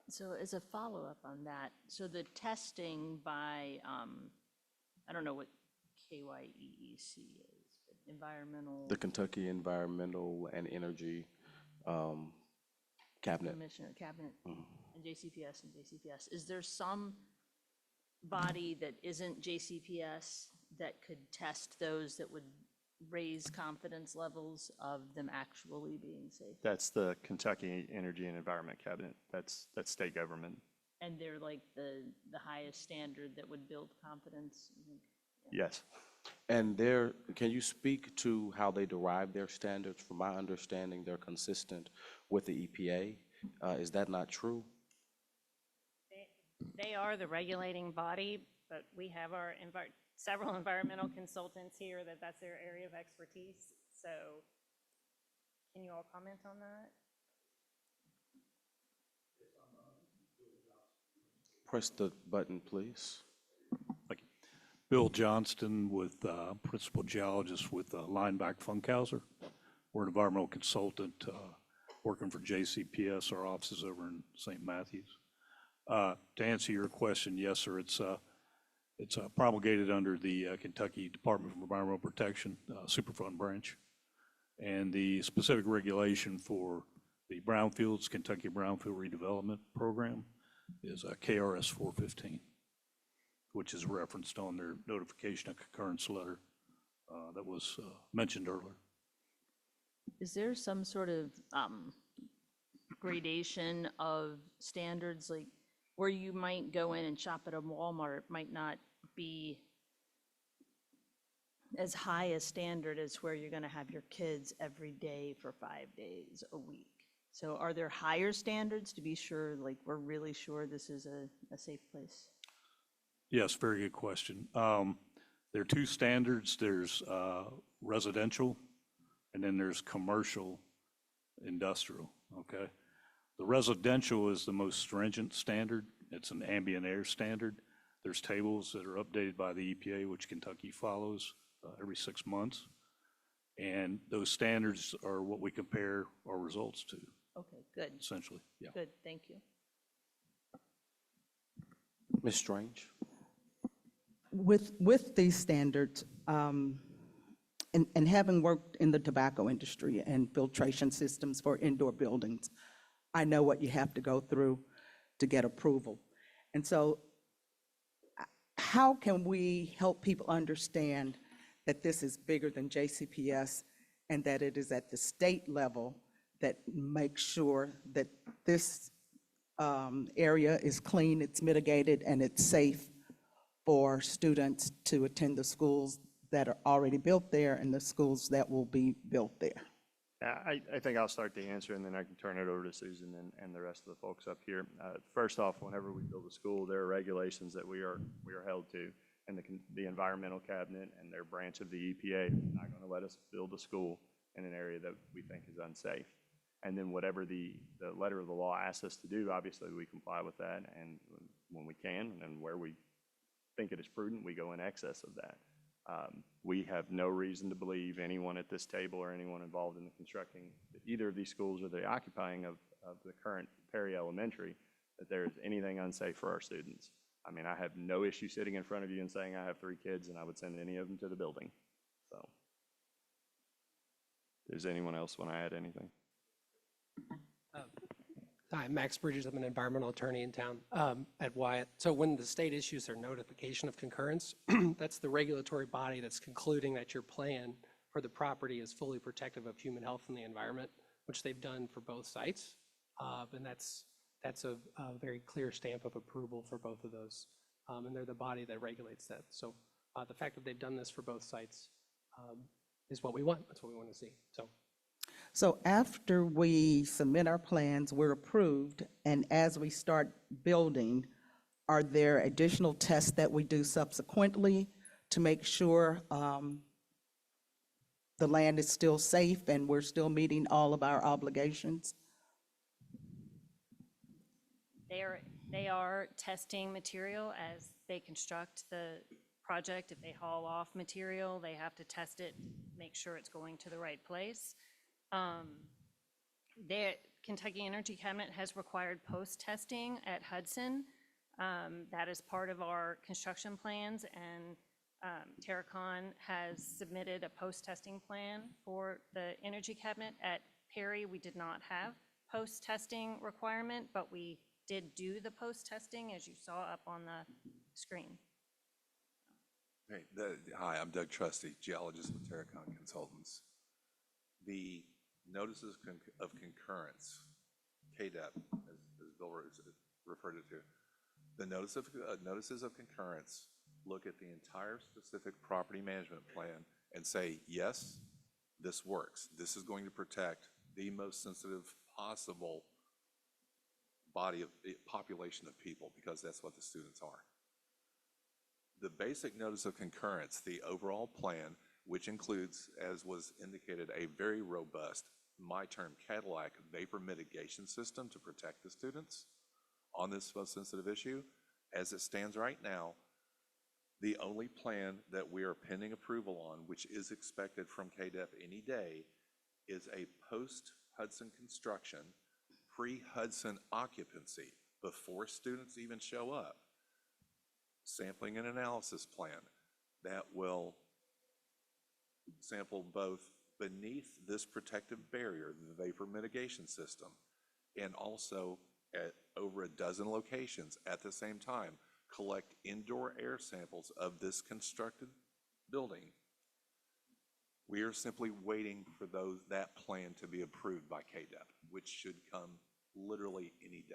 So as a follow-up on that, so the testing by, I don't know what KYEEC is, but environmental. The Kentucky Environmental and Energy Cabinet. Commissioner, Cabinet, and JCPS. Is there some body that isn't JCPS that could test those that would raise confidence levels of them actually being safe? That's the Kentucky Energy and Environment Cabinet. That's state government. And they're like the highest standard that would build confidence? Yes. And can you speak to how they derive their standards? From my understanding, they're consistent with the EPA. Is that not true? They are the regulating body, but we have our several environmental consultants here that's their area of expertise. So can you all comment on that? Press the button, please. Bill Johnston with Principal Geologist with Lineback Funkhauser. We're an environmental consultant working for JCPS. Our office is over in St. Matthews. To answer your question, yes, sir, it's promulgated under the Kentucky Department of Environmental Protection Superfund branch. And the specific regulation for the brownfields, Kentucky Brownfield Redevelopment Program, is KRS 415. Which is referenced on their notification of concurrence letter that was mentioned earlier. Is there some sort of gradation of standards, like where you might go in and shop at a Walmart might not be as high a standard as where you're gonna have your kids every day for 5 days a week? So are there higher standards to be sure, like we're really sure this is a safe place? Yes, very good question. There are two standards. There's residential, and then there's commercial industrial, okay? The residential is the most stringent standard. It's an ambient air standard. There's tables that are updated by the EPA, which Kentucky follows every 6 months. And those standards are what we compare our results to. Okay, good. Essentially, yeah. Good, thank you. Ms. Strange? With these standards, and having worked in the tobacco industry and filtration systems for indoor buildings, I know what you have to go through to get approval. And so how can we help people understand that this is bigger than JCPS and that it is at the state level that makes sure that this area is clean, it's mitigated, and it's safe for students to attend the schools that are already built there and the schools that will be built there? I think I'll start the answer and then I can turn it over to Susan and the rest of the folks up here. First off, whenever we build a school, there are regulations that we are held to, and the environmental cabinet and their branch of the EPA are not going to let us build a school in an area that we think is unsafe. And then whatever the letter of the law asks us to do, obviously we comply with that, and when we can and where we think it is prudent, we go in excess of that. We have no reason to believe anyone at this table or anyone involved in the constructing either of these schools or the occupying of the current Perry Elementary that there is anything unsafe for our students. I mean, I have no issue sitting in front of you and saying I have 3 kids and I would send any of them to the building. So, does anyone else want to add anything? Hi, Max Bridges. I'm an environmental attorney in town at Wyatt. So when the state issues their notification of concurrence, that's the regulatory body that's concluding that your plan for the property is fully protective of human health and the environment, which they've done for both sites. And that's a very clear stamp of approval for both of those. And they're the body that regulates that. So the fact that they've done this for both sites is what we want. That's what we want to see. So after we submit our plans, we're approved, and as we start building, are there additional tests that we do subsequently to make sure the land is still safe and we're still meeting all of our obligations? They are testing material as they construct the project. If they haul off material, they have to test it, make sure it's going to the right place. The Kentucky Energy Cabinet has required post-testing at Hudson. That is part of our construction plans, and Terracon has submitted a post-testing plan for the Energy Cabinet. At Perry, we did not have post-testing requirement, but we did do the post-testing, as you saw up on the screen. Hey, hi, I'm Doug Trusty, geologist with Terracon Consultants. The notices of concurrence, KDEP, as Bill referred it to, the notices of concurrence look at the entire specific property management plan and say, yes, this works. This is going to protect the most sensitive possible population of people, because that's what the students are. The basic notice of concurrence, the overall plan, which includes, as was indicated, a very robust, my term, Cadillac vapor mitigation system to protect the students on this most sensitive issue. As it stands right now, the only plan that we are pending approval on, which is expected from KDEP any day, is a post-Hudson construction, pre-Hudson occupancy, before students even show up, sampling and analysis plan that will sample both beneath this protective barrier, the vapor mitigation system, and also at over a dozen locations at the same time, collect indoor air samples of this constructed building. We are simply waiting for that plan to be approved by KDEP, which should come literally any day.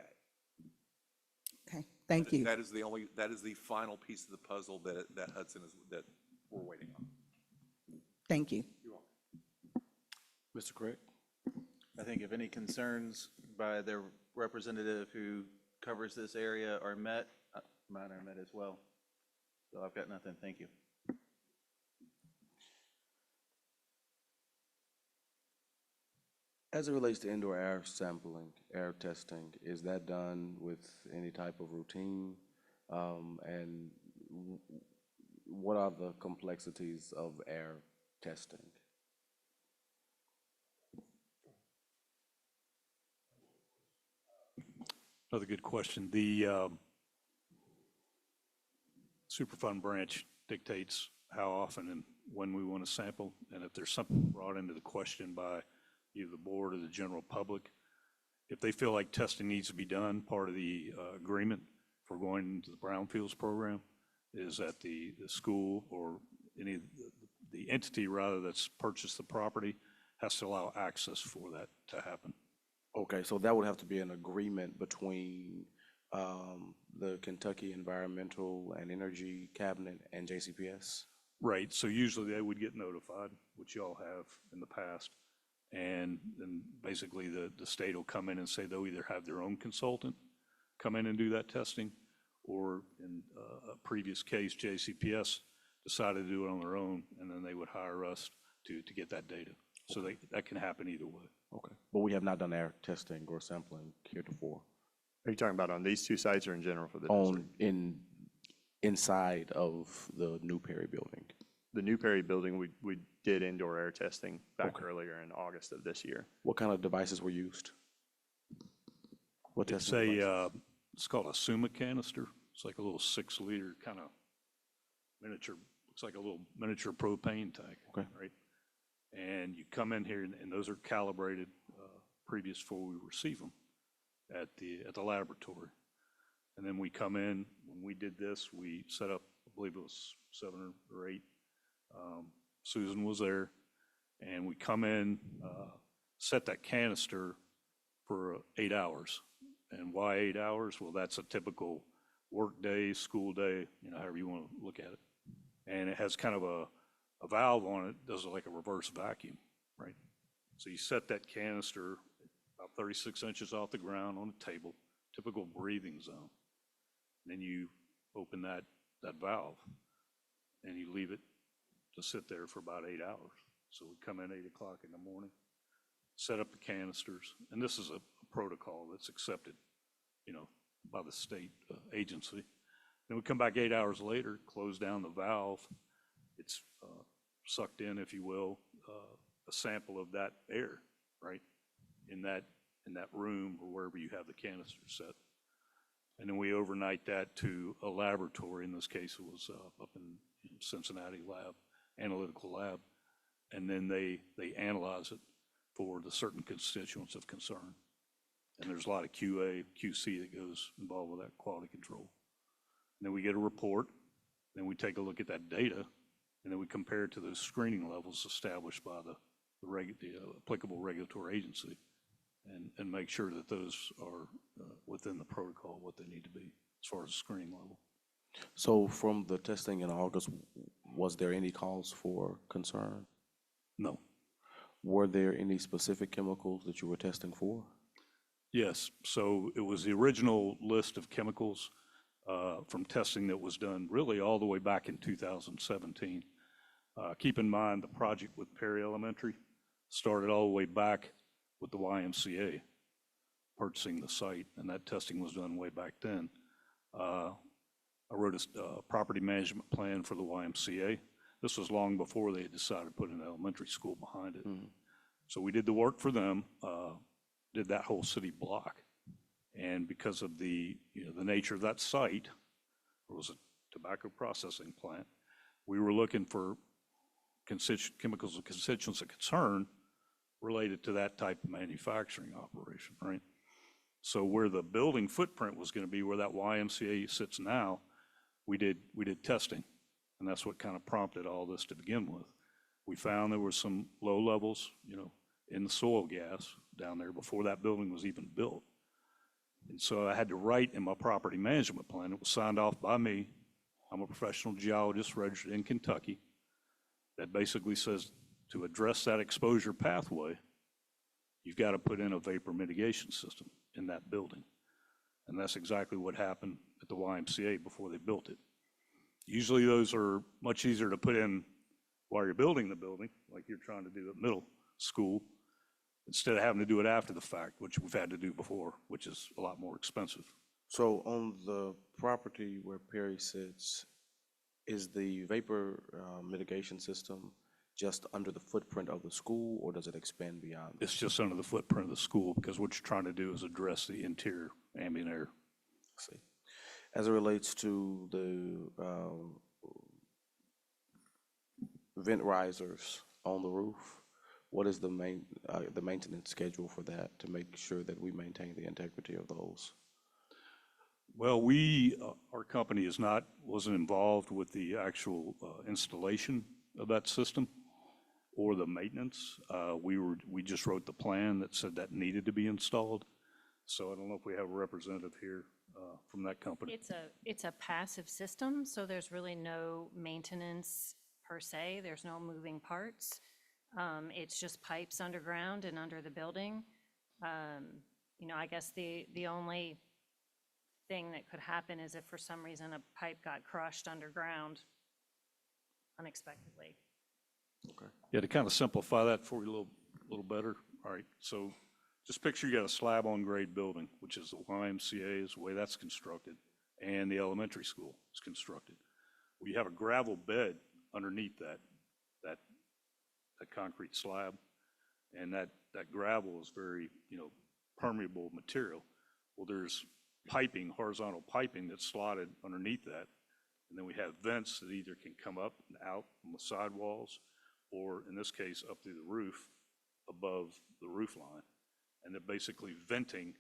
Okay, thank you. That is the final piece of the puzzle that Hudson is, that we're waiting on. Thank you. You're welcome. Mr. Crick, I think if any concerns by their representative who covers this area are met, mine are met as well. So I've got nothing. Thank you. As it relates to indoor air sampling, air testing, is that done with any type of routine? And what are the complexities of air testing? Another good question. The Superfund branch dictates how often and when we want to sample, and if there's something brought into the question by either the board or the general public, if they feel like testing needs to be done, part of the agreement for going into the brownfields program is that the school or any of the entity rather that's purchased the property has to allow access for that to happen. Okay, so that would have to be an agreement between the Kentucky Environmental and Energy Cabinet and JCPS? Right, so usually they would get notified, which y'all have in the past. And then basically the state will come in and say they'll either have their own consultant come in and do that testing, or in a previous case, JCPS decided to do it on their own, and then they would hire us to get that data. So that can happen either way. Okay, but we have not done air testing or sampling heretofore. Are you talking about on these two sites or in general for the district? Inside of the New Perry building. The New Perry building, we did indoor air testing back earlier in August of this year. What kind of devices were used? What It's it's called a Suma canister. It's like a little 6-liter kind of miniature, looks like a little miniature propane tank. Okay. Right? And you come in here and those are calibrated previous before we receive them. at the laboratory. And then we come in, when we did this, we set up, I believe it was 7 or 8. Susan was there, and we come in, set that canister for 8 hours. And why 8 hours? Well, that's a typical work day, school day, however you want to look at it. And it has kind of a valve on it, does like a reverse vacuum, right? So you set that canister about 36 inches off the ground on a table, typical breathing zone. And then you open that valve and you leave it to sit there for about 8 hours. So we come in 8 o'clock in the morning, set up the canisters, and this is a protocol that's accepted, by the state agency. Then we come back 8 hours later, close down the valve. It's sucked in, if you will, a sample of that air, right, in that room or wherever you have the canister set. And then we overnight that to a laboratory. In this case, it was up in Cincinnati lab, analytical lab. And then they analyze it for the certain constituents of concern. And there's a lot of QA, QC that goes involved with that quality control. And then we get a report, then we take a look at that data, and then we compare it to those screening levels established by the applicable regulatory agency, and make sure that those are within the protocol, what they need to be as far as the screening level. So from the testing in August, was there any cause for concern? No. Were there any specific chemicals that you were testing for? Yes, so it was the original list of chemicals from testing that was done really all the way back in 2017. Keep in mind, the project with Perry Elementary started all the way back with the YMCA purchasing the site, and that testing was done way back then. I wrote a property management plan for the YMCA. This was long before they had decided to put an elementary school behind it. So we did the work for them, did that whole city block. And because of the nature of that site, it was a tobacco processing plant, we were looking for chemicals of constituents of concern related to that type of manufacturing operation, right? So where the building footprint was going to be, where that YMCA sits now, we did testing, and that's what kind of prompted all this to begin with. We found there were some low levels, in the soil gas down there before that building was even built. And so I had to write in my property management plan, it was signed off by me. I'm a professional geologist registered in Kentucky. That basically says to address that exposure pathway, you've got to put in a vapor mitigation system in that building. And that's exactly what happened at the YMCA before they built it. Usually those are much easier to put in while you're building the building, like you're trying to do at middle school, instead of having to do it after the fact, which we've had to do before, which is a lot more expensive. So on the property where Perry sits, is the vapor mitigation system just under the footprint of the school, or does it expand beyond? It's just under the footprint of the school, because what you're trying to do is address the interior ambient air. See. As it relates to the vent risers on the roof, what is the maintenance schedule for that to make sure that we maintain the integrity of those? Well, our company wasn't involved with the actual installation of that system or the maintenance. We just wrote the plan that said that needed to be installed. So I don't know if we have a representative here from that company. It's a passive system, so there's really no maintenance per se. There's no moving parts. It's just pipes underground and under the building. I guess the only thing that could happen is if for some reason a pipe got crushed underground unexpectedly. Okay. Yeah, to kind of simplify that for you a little better. All right, so just picture you got a slab on grade building, which is the YMCA is the way that's constructed, and the elementary school is constructed. We have a gravel bed underneath that concrete slab, and that gravel is very, permeable material. Well, there's piping, horizontal piping that's slotted underneath that, and then we have vents that either can come up and out on the sidewalls, or in this case, up through the roof, above the roof line. And they're basically venting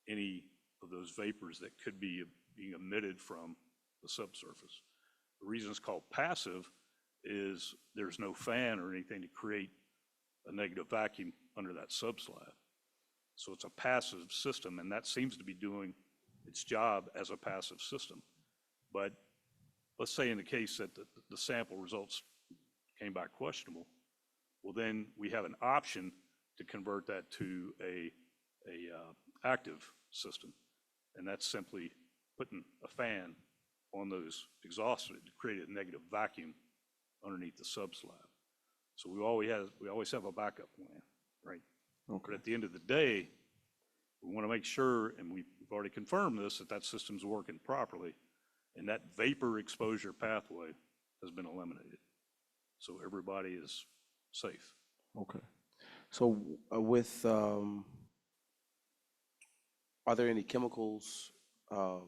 any of those vapors that could be being emitted from the subsurface. The reason it's called passive is there's no fan or anything to create a negative vacuum under that subslab. So it's a passive system, and that seems to be doing its job as a passive system. But let's say in the case that the sample results came back questionable, well, then we have an option to convert that to a active system. And that's simply putting a fan on those exhausts to create a negative vacuum underneath the subslab. So we always have a backup plan, right? Okay. But at the end of the day, we want to make sure, and we've already confirmed this, that that system's working properly, and that vapor exposure pathway has been eliminated. So everybody is safe. Okay. So are there any chemicals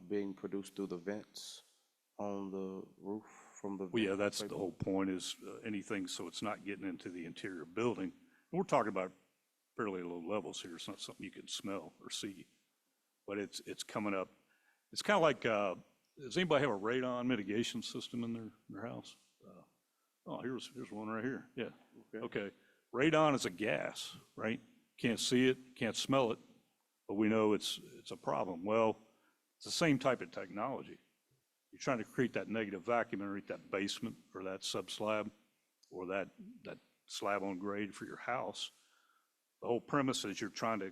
being produced through the vents on the roof from the? Well, yeah, that's the whole point, is anything so it's not getting into the interior building. And we're talking about fairly low levels here. It's not something you can smell or see, but it's coming up. It's kind of like, does anybody have a radon mitigation system in their house? Oh, here's one right here. Yeah. Okay. Radon is a gas, right? Can't see it, can't smell it, but we know it's a problem. Well, it's the same type of technology. You're trying to create that negative vacuum underneath that basement or that subslab or that slab on grade for your house. The whole premise is you're trying to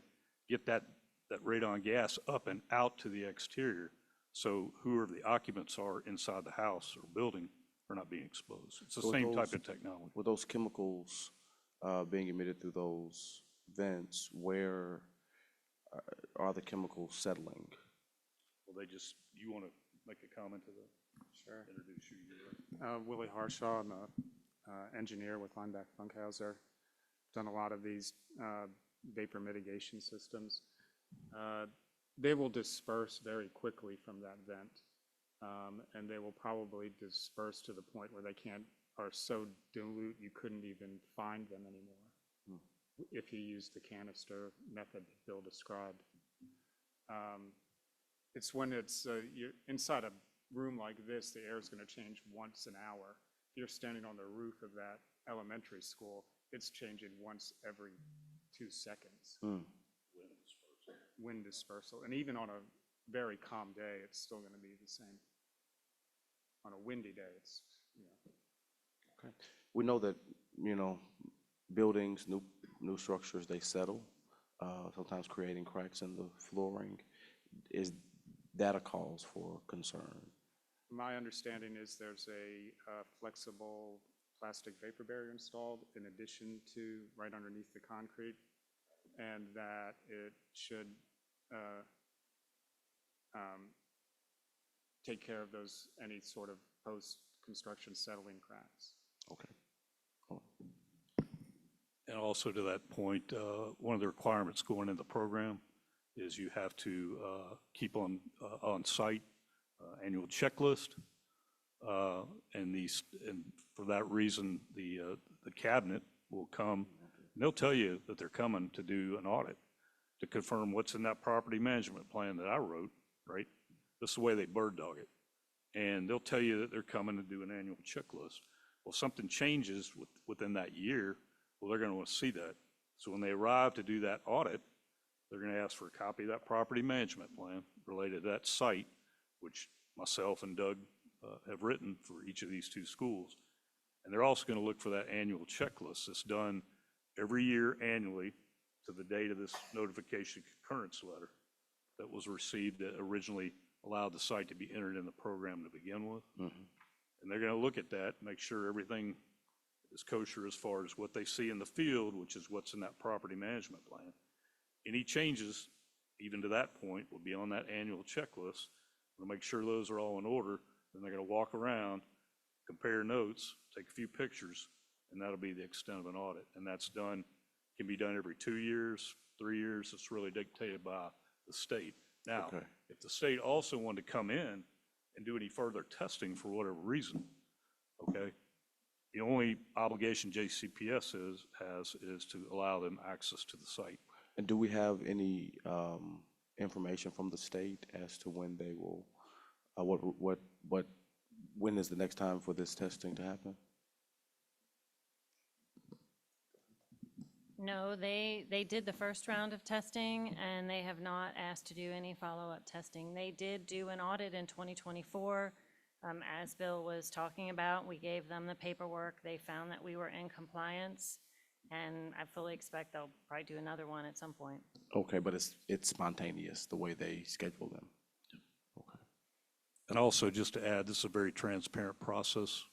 get that radon gas up and out to the exterior, so whoever the occupants are inside the house or building are not being exposed. It's the same type of technology. With those chemicals being emitted through those vents, where are the chemicals settling? Well, you want to make a comment to that? Sure. Introduce you. Willie Harshaw, I'm a engineer with Lineback Funkhauser. Done a lot of these vapor mitigation systems. They will disperse very quickly from that vent, and they will probably disperse to the point where they are so dilute you couldn't even find them anymore if you use the canister method that Bill described. It's when you're inside a room like this, the air is going to change once an hour. If you're standing on the roof of that elementary school, it's changing once every 2 seconds. Wind dispersal. And even on a very calm day, it's still going to be the same. On a windy day, it's, Okay. We know that, buildings, new structures, they settle, sometimes creating cracks in the flooring. Is that a cause for concern? My understanding is there's a flexible plastic vapor barrier installed in addition to right underneath the concrete, and that it should take care of any sort of post-construction settling cracks. Okay. And also to that point, one of the requirements going in the program is you have to keep on site annual checklist, and for that reason, the cabinet will come. And they'll tell you that they're coming to do an audit to confirm what's in that property management plan that I wrote. Right, this is the way they bird dog it, and they'll tell you that they're coming to do an annual checklist. Well, something changes within that year. Well, they're going to want to see that. So when they arrive to do that audit, they're going to ask for a copy of that property management plan related to that site, which myself and Doug have written for each of these 2 schools. And they're also going to look for that annual checklist that's done every year annually to the date of this notification concurrence letter that was received that originally allowed the site to be entered in the program to begin with. And they're going to look at that, make sure everything is kosher as far as what they see in the field, which is what's in that property management plan. Any changes, even to that point, will be on that annual checklist. We'll make sure those are all in order. Then they're going to walk around, compare notes, take a few pictures, and that'll be the extent of an audit. And that's done, can be done every 2 years, 3 years. It's really dictated by the state. Now, if the state also wanted to come in and do any further testing for whatever reason, okay, the only obligation JCPS has is to allow them access to the site. And do we have any information from the state as to when they will, when is the next time for this testing to happen? No, they did the first round of testing, and they have not asked to do any follow-up testing. They did do an audit in 2024. As Bill was talking about, we gave them the paperwork. They found that we were in compliance, and I fully expect they'll probably do another one at some point. Okay, but it's spontaneous, the way they schedule them. And also, just to add, this is a very transparent process.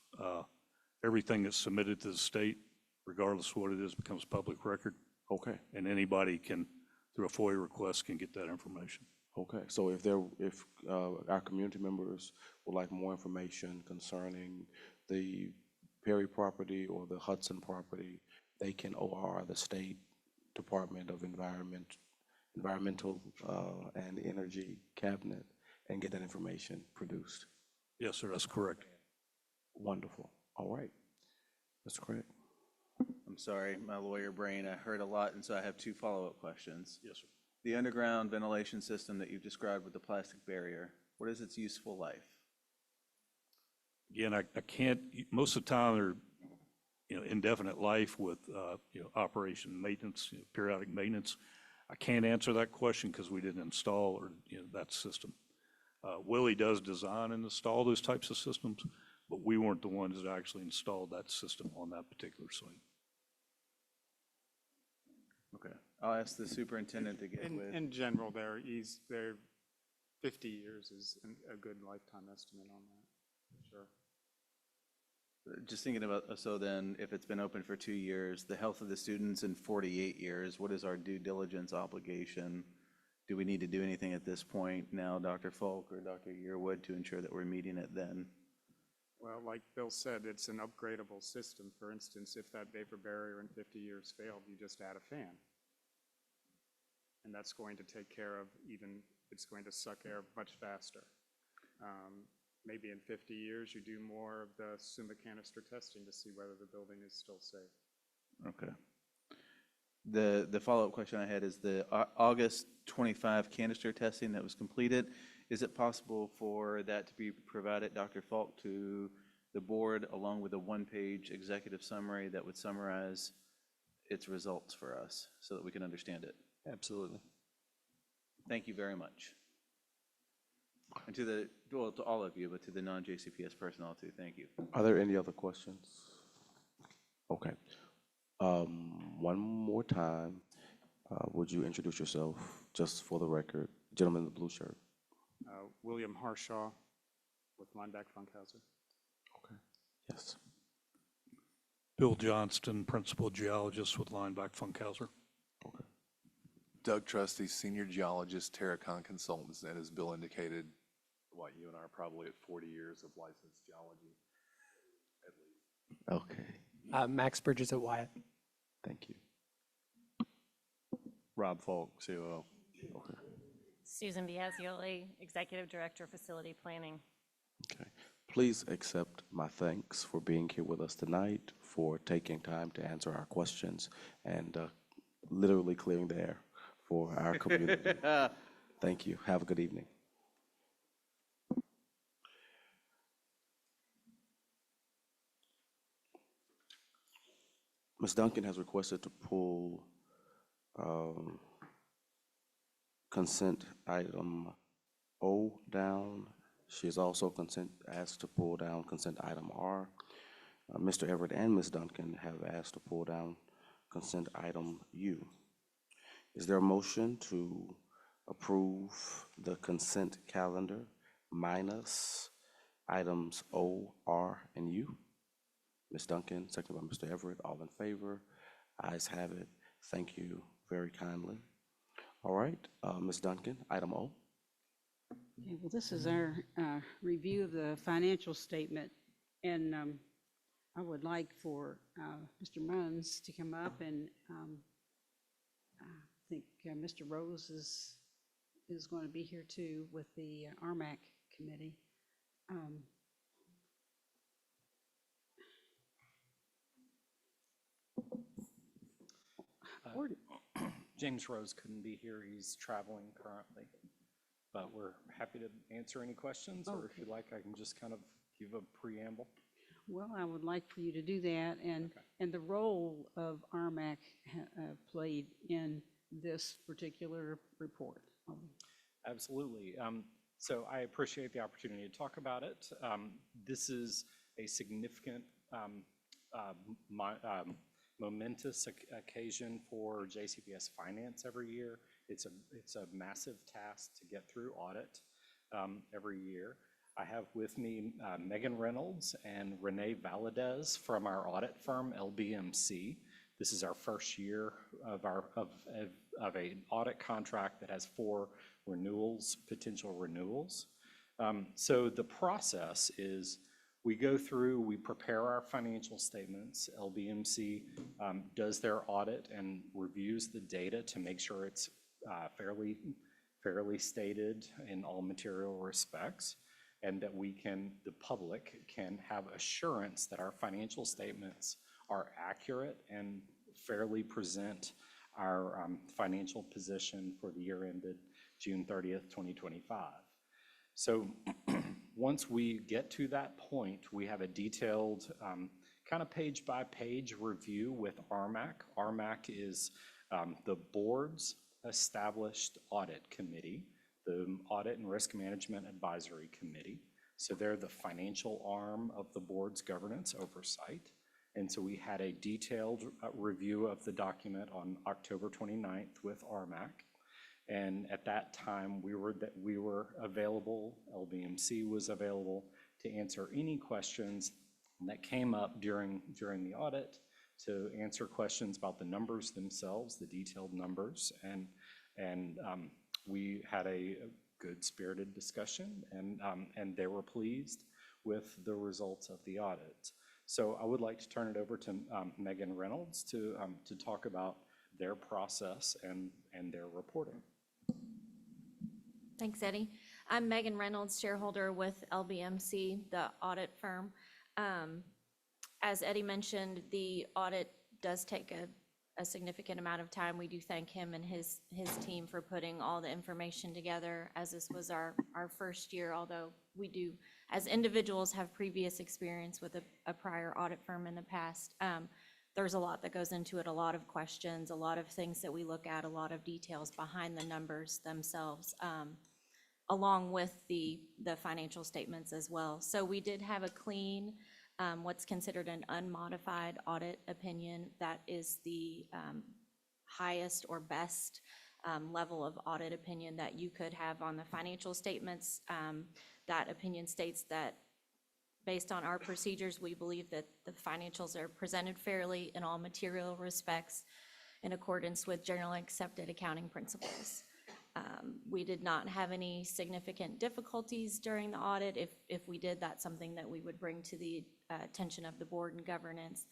Everything that's submitted to the state, regardless of what it is, becomes public record. Okay. And anybody can, through a FOIA request, can get that information. Okay, so if our community members would like more information concerning the Perry property or the Hudson property, they can OR the State Department of Environmental and Energy Cabinet and get that information produced. Yes, sir, that's correct. Wonderful. All right. Mr. Craig. I'm sorry, my lawyer brain, I heard a lot, and so I have two follow-up questions. Yes, sir. The underground ventilation system that you've described with the plastic barrier, what is its useful life? Again, I can't, most of the time they're, indefinite life with, operation maintenance, periodic maintenance. I can't answer that question because we didn't install or, that system. Willie does design and install those types of systems, but we weren't the ones that actually installed that system on that particular site. Okay, I'll ask the superintendent to get with. In general, their 50 years is a good lifetime estimate on that, sure. Just thinking about, so then if it's been open for 2 years, the health of the students in 48 years, what is our due diligence obligation? Do we need to do anything at this point now, Dr. Falk or Dr. Yearwood, to ensure that we're meeting it then? Well, like Bill said, it's an upgradable system. For instance, if that vapor barrier in 50 years failed, you just add a fan. And that's going to take care of it's going to suck air much faster. Maybe in 50 years, you do more of the SUMA canister testing to see whether the building is still safe. Okay. The follow-up question I had is the August 25 canister testing that was completed. Is it possible for that to be provided, Dr. Falk, to the board along with a one-page executive summary that would summarize its results for us so that we can understand it? Absolutely. Thank you very much. And to all of you, but to the non-JCPS personnel too, thank you. Are there any other questions? Okay. One more time, would you introduce yourself, just for the record? Gentleman in the blue shirt. William Harshaw with Lineback Funkhauser. Okay. Yes. Bill Johnston, Principal Geologist with Lineback Funkhauser. Okay. Doug Trusty, Senior Geologist, Terracon Consultants, and as Bill indicated, you and I are probably at 40 years of licensed geology, at least. Okay. Max Bridges at Wyatt. Thank you. Rob Falk, COO. Okay. Susan Biazioli, Executive Director, Facility Planning. Okay. Please accept my thanks for being here with us tonight, for taking time to answer our questions, and literally clearing the air for our community. Thank you. Have a good evening. Ms. Duncan has requested to pull consent item O down. She has also asked to pull down consent item R. Mr. Everett and Ms. Duncan have asked to pull down consent item U. Is there a motion to approve the consent calendar minus items O, R, and U? Ms. Duncan, seconded by Mr. Everett. All in favor? Ayes have it. Thank you very kindly. All right, Ms. Duncan, item O. Okay, well, this is our review of the financial statement, and I would like for Mr. Munns to come up, and I think Mr. Rose is going to be here too with the RMAC committee. James Rose couldn't be here. He's traveling currently. But we're happy to answer any questions, or if you'd like, I can just kind of give a preamble. Well, I would like for you to do that, and the role of RMAC played in this particular report. Absolutely. So I appreciate the opportunity to talk about it. This is a significant, momentous occasion for JCPS finance every year. It's a massive task to get through audit every year. I have with me Megan Reynolds and Renee Valadez from our audit firm, LBMC. This is our first year of an audit contract that has 4 renewals, potential renewals. So the process is we go through, we prepare our financial statements. LBMC does their audit and reviews the data to make sure it's fairly stated in all material respects, and that the public can have assurance that our financial statements are accurate and fairly present our financial position for the year ended June 30th, 2025. So once we get to that point, we have a detailed kind of page-by-page review with RMAC. RMAC is the board's established audit committee, the Audit and Risk Management Advisory Committee. So they're the financial arm of the board's governance oversight. And so we had a detailed review of the document on October 29th with RMAC. And at that time, we were available, LBMC was available to answer any questions that came up during the audit, to answer questions about the numbers themselves, the detailed numbers. And we had a good spirited discussion, and they were pleased with the results of the audit. So I would like to turn it over to Megan Reynolds to talk about their process and their reporting. Thanks, Eddie. I'm Megan Reynolds, shareholder with LBMC, the audit firm. As Eddie mentioned, the audit does take a significant amount of time. We do thank him and his team for putting all the information together, as this was our first year, although we do, as individuals, have previous experience with a prior audit firm in the past. There's a lot that goes into it, a lot of questions, a lot of things that we look at, a lot of details behind the numbers themselves, along with the financial statements as well. So we did have a clean, what's considered an unmodified audit opinion. That is the highest or best level of audit opinion that you could have on the financial statements. That opinion states that, based on our procedures, we believe that the financials are presented fairly in all material respects in accordance with generally accepted accounting principles. We did not have any significant difficulties during the audit. If we did, that's something that we would bring to the attention of the board and governance.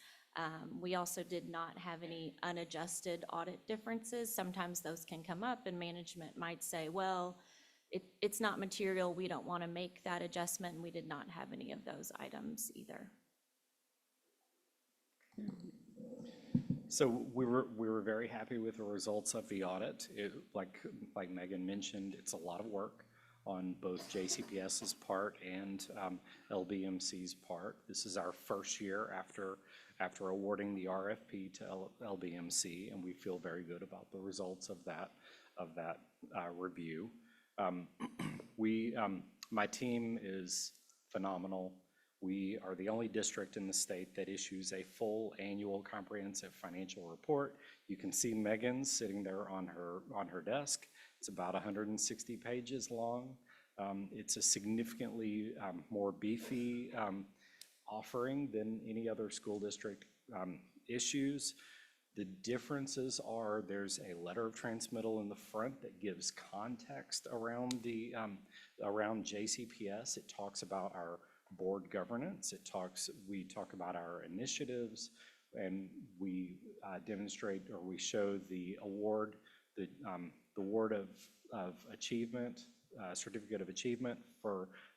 We also did not have any unadjusted audit differences. Sometimes those can come up, and management might say, well, it's not material, we don't want to make that adjustment, and we did not have any of those items either. So we were very happy with the results of the audit. Like Megan mentioned, it's a lot of work on both JCPS's part and LBMC's part. This is our first year after awarding the RFP to LBMC, and we feel very good about the results of that review. My team is phenomenal. We are the only district in the state that issues a full annual comprehensive financial report. You can see Megan's sitting there on her desk. It's about 160 pages long. It's a significantly more beefy offering than any other school district issues. The differences are there's a letter of transmittal in the front that gives context around JCPS. It talks about our board governance. We talk about our initiatives, and we demonstrate, or we show the award, the award of achievement, certificate of achievement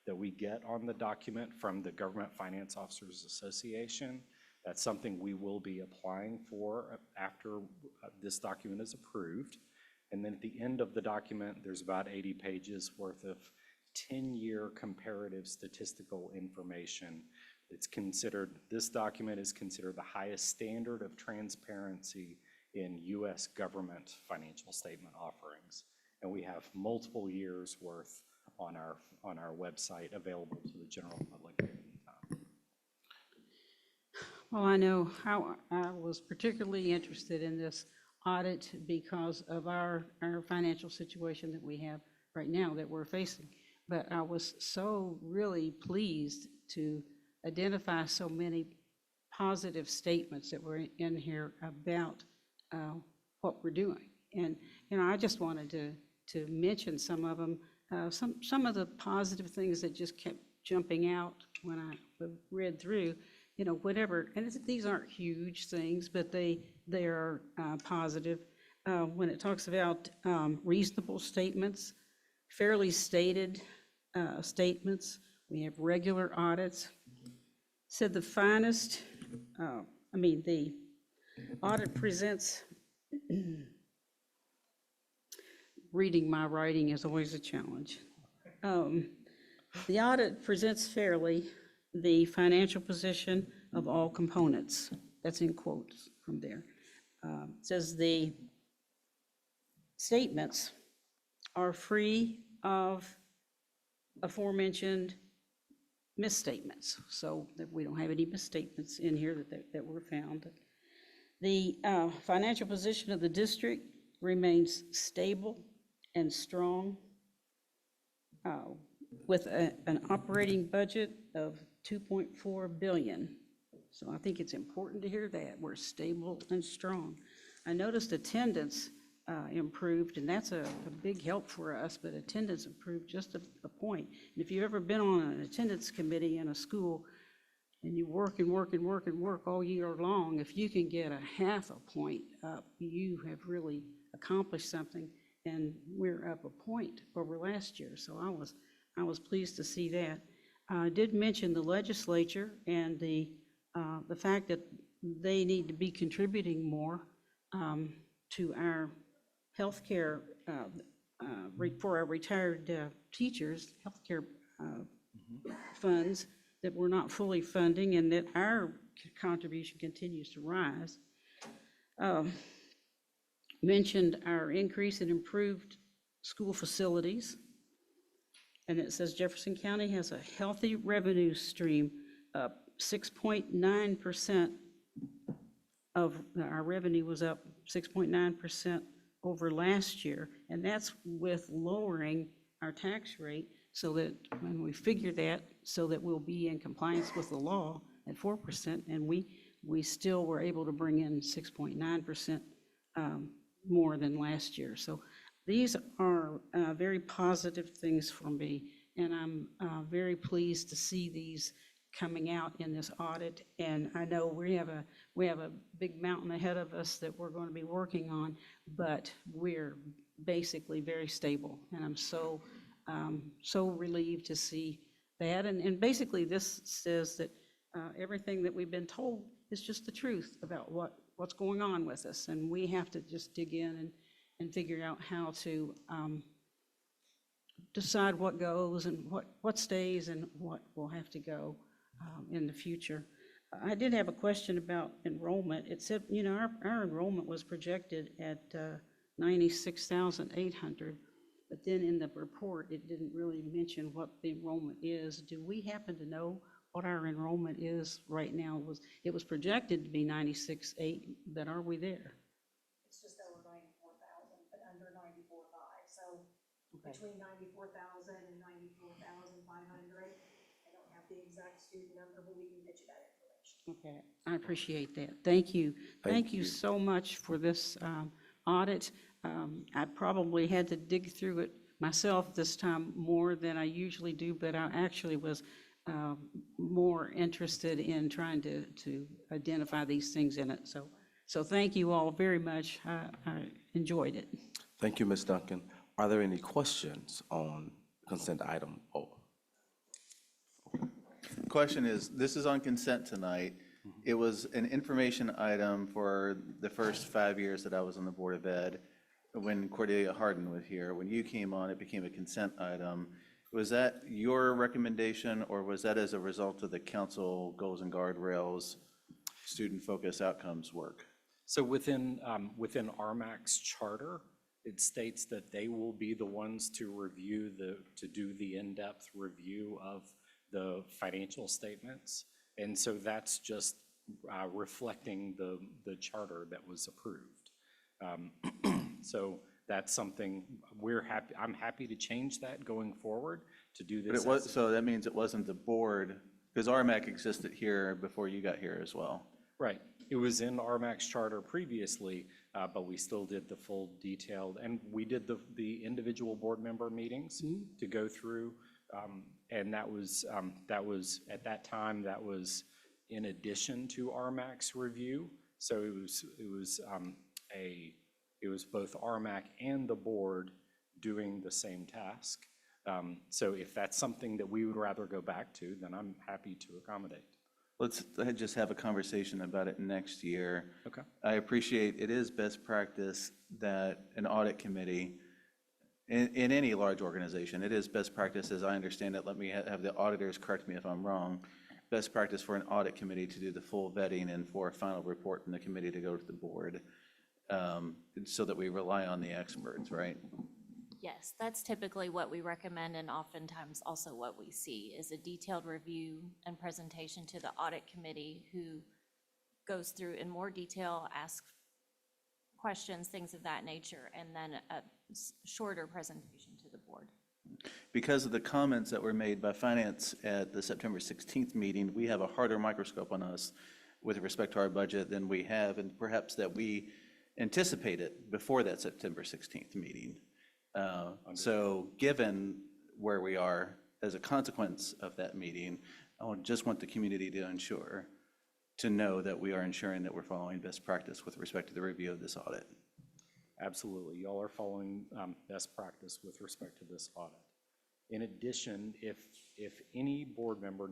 that we get on the document from the Government Finance Officers Association. That's something we will be applying for after this document is approved. And then at the end of the document, there's about 80 pages worth of 10-year comparative statistical information. It's considered, this document is considered the highest standard of transparency in U.S. government financial statement offerings. And we have multiple years worth on our website available to the general public at any time. Well, I know how I was particularly interested in this audit because of our financial situation that we have right now that we're facing. But I was so really pleased to identify so many positive statements that were in here about what we're doing. And, you know, I just wanted to mention some of them, some of the positive things that just kept jumping out when I read through, you know, whatever, and these aren't huge things, but they are positive. When it talks about reasonable statements, fairly stated statements, we have regular audits. Said the finest, the audit presents, reading my writing is always a challenge. The audit presents fairly the financial position of all components. That's in quotes from there. Says the statements are free of aforementioned misstatements, so that we don't have any misstatements in here that were found. The financial position of the district remains stable and strong with an operating budget of $2.4 billion. So I think it's important to hear that we're stable and strong. I noticed attendance improved, and that's a big help for us, but attendance improved just a point. And if you've ever been on an attendance committee in a school and you work and work and work and work all year long, if you can get a half a point up, you have really accomplished something, and we're up a point over last year. So I was pleased to see that. I did mention the legislature and the fact that they need to be contributing more to our healthcare for our retired teachers, healthcare funds that we're not fully funding, and that our contribution continues to rise. Mentioned our increase in improved school facilities, and it says Jefferson County has a healthy revenue stream, up 6.9%. Of our revenue was up 6.9% over last year, and that's with lowering our tax rate, so that when we figure that, so that we'll be in compliance with the law at 4%, and we still were able to bring in 6.9% more than last year. So these are very positive things for me, and I'm very pleased to see these coming out in this audit. And I know we have a big mountain ahead of us that we're going to be working on, but we're basically very stable, and I'm so relieved to see that. And basically this says that everything that we've been told is just the truth about what's going on with us, and we have to just dig in and figure out how to decide what goes and what stays and what will have to go in the future. I did have a question about enrollment. It said, you know, our enrollment was projected at 96,800, but then in the report, it didn't really mention what the enrollment is. Do we happen to know what our enrollment is right now? It was projected to be 96,800, but are we there? It's just over 94,000, but under 94,500. So Okay. between 94,000 and 94,500. I don't have the exact student number, but we can get you that information. Okay, I appreciate that. Thank you. Thank you so much for this audit. I probably had to dig through it myself this time more than I usually do, but I actually was more interested in trying to identify these things in it. So thank you all very much. I enjoyed it. Thank you, Ms. Duncan. Are there any questions on consent item O? Question is, this is on consent tonight. it was an information item for the first 5 years that I was on the Board of Ed. When Cordelia Harden was here, when you came on, it became a consent item. Was that your recommendation, or was that as a result of the council goals and guardrails, student focused outcomes work? So within RMAC's charter, it states that they will be the ones to review to do the in-depth review of the financial statements. And so that's just reflecting the charter that was approved. So that's something I'm happy to change that going forward to do this. So that means it wasn't the board, because RMAC existed here before you got here as well. Right. It was in RMAC's charter previously, but we still did the full detailed, and we did the individual board member meetings to go through, and that was at that time, that was in addition to RMAC's review. So it was both RMAC and the board doing the same task. So if that's something that we would rather go back to, then I'm happy to accommodate. Let's just have a conversation about it next year. Okay. I appreciate it is best practice that an audit committee, in any large organization, it is best practice, as I understand it, let me have the auditors correct me if I'm wrong, best practice for an audit committee to do the full vetting and for a final report from the committee to go to the board, so that we rely on the experts, right? Yes, that's typically what we recommend, and oftentimes also what we see is a detailed review and presentation to the audit committee, who goes through in more detail, asks questions, things of that nature, and then a shorter presentation to the board. Because of the comments that were made by finance at the September 16th meeting, we have a harder microscope on us with respect to our budget than we have, and perhaps that we anticipated before that September 16th meeting. So given where we are as a consequence of that meeting, I just want the community to know that we are ensuring that we're following best practice with respect to the review of this audit. Absolutely. Y'all are following best practice with respect to this audit. In addition, if any board member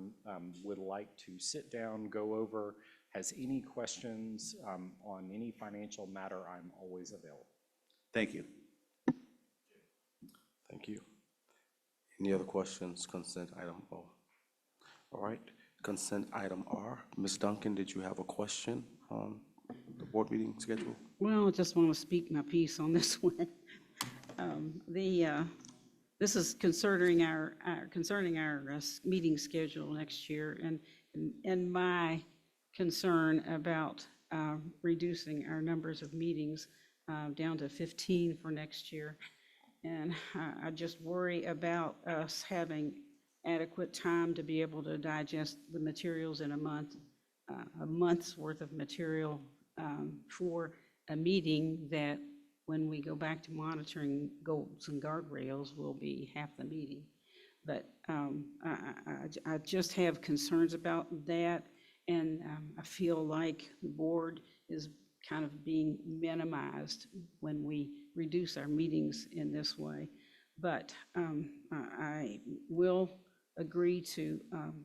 would like to sit down, go over, has any questions on any financial matter, I'm always available. Thank you. Thank you. Any other questions? Consent item O. All right, consent item R. Ms. Duncan, did you have a question on the board meeting schedule? Well, I just want to speak my piece on this one. This is concerning our meeting schedule next year, and my concern about reducing our numbers of meetings down to 15 for next year. And I just worry about us having adequate time to be able to digest the materials in a month's worth of material for a meeting that, when we go back to monitoring goals and guardrails, will be half the meeting. But I just have concerns about that, and I feel like the board is kind of being minimized when we reduce our meetings in this way. But I will agree to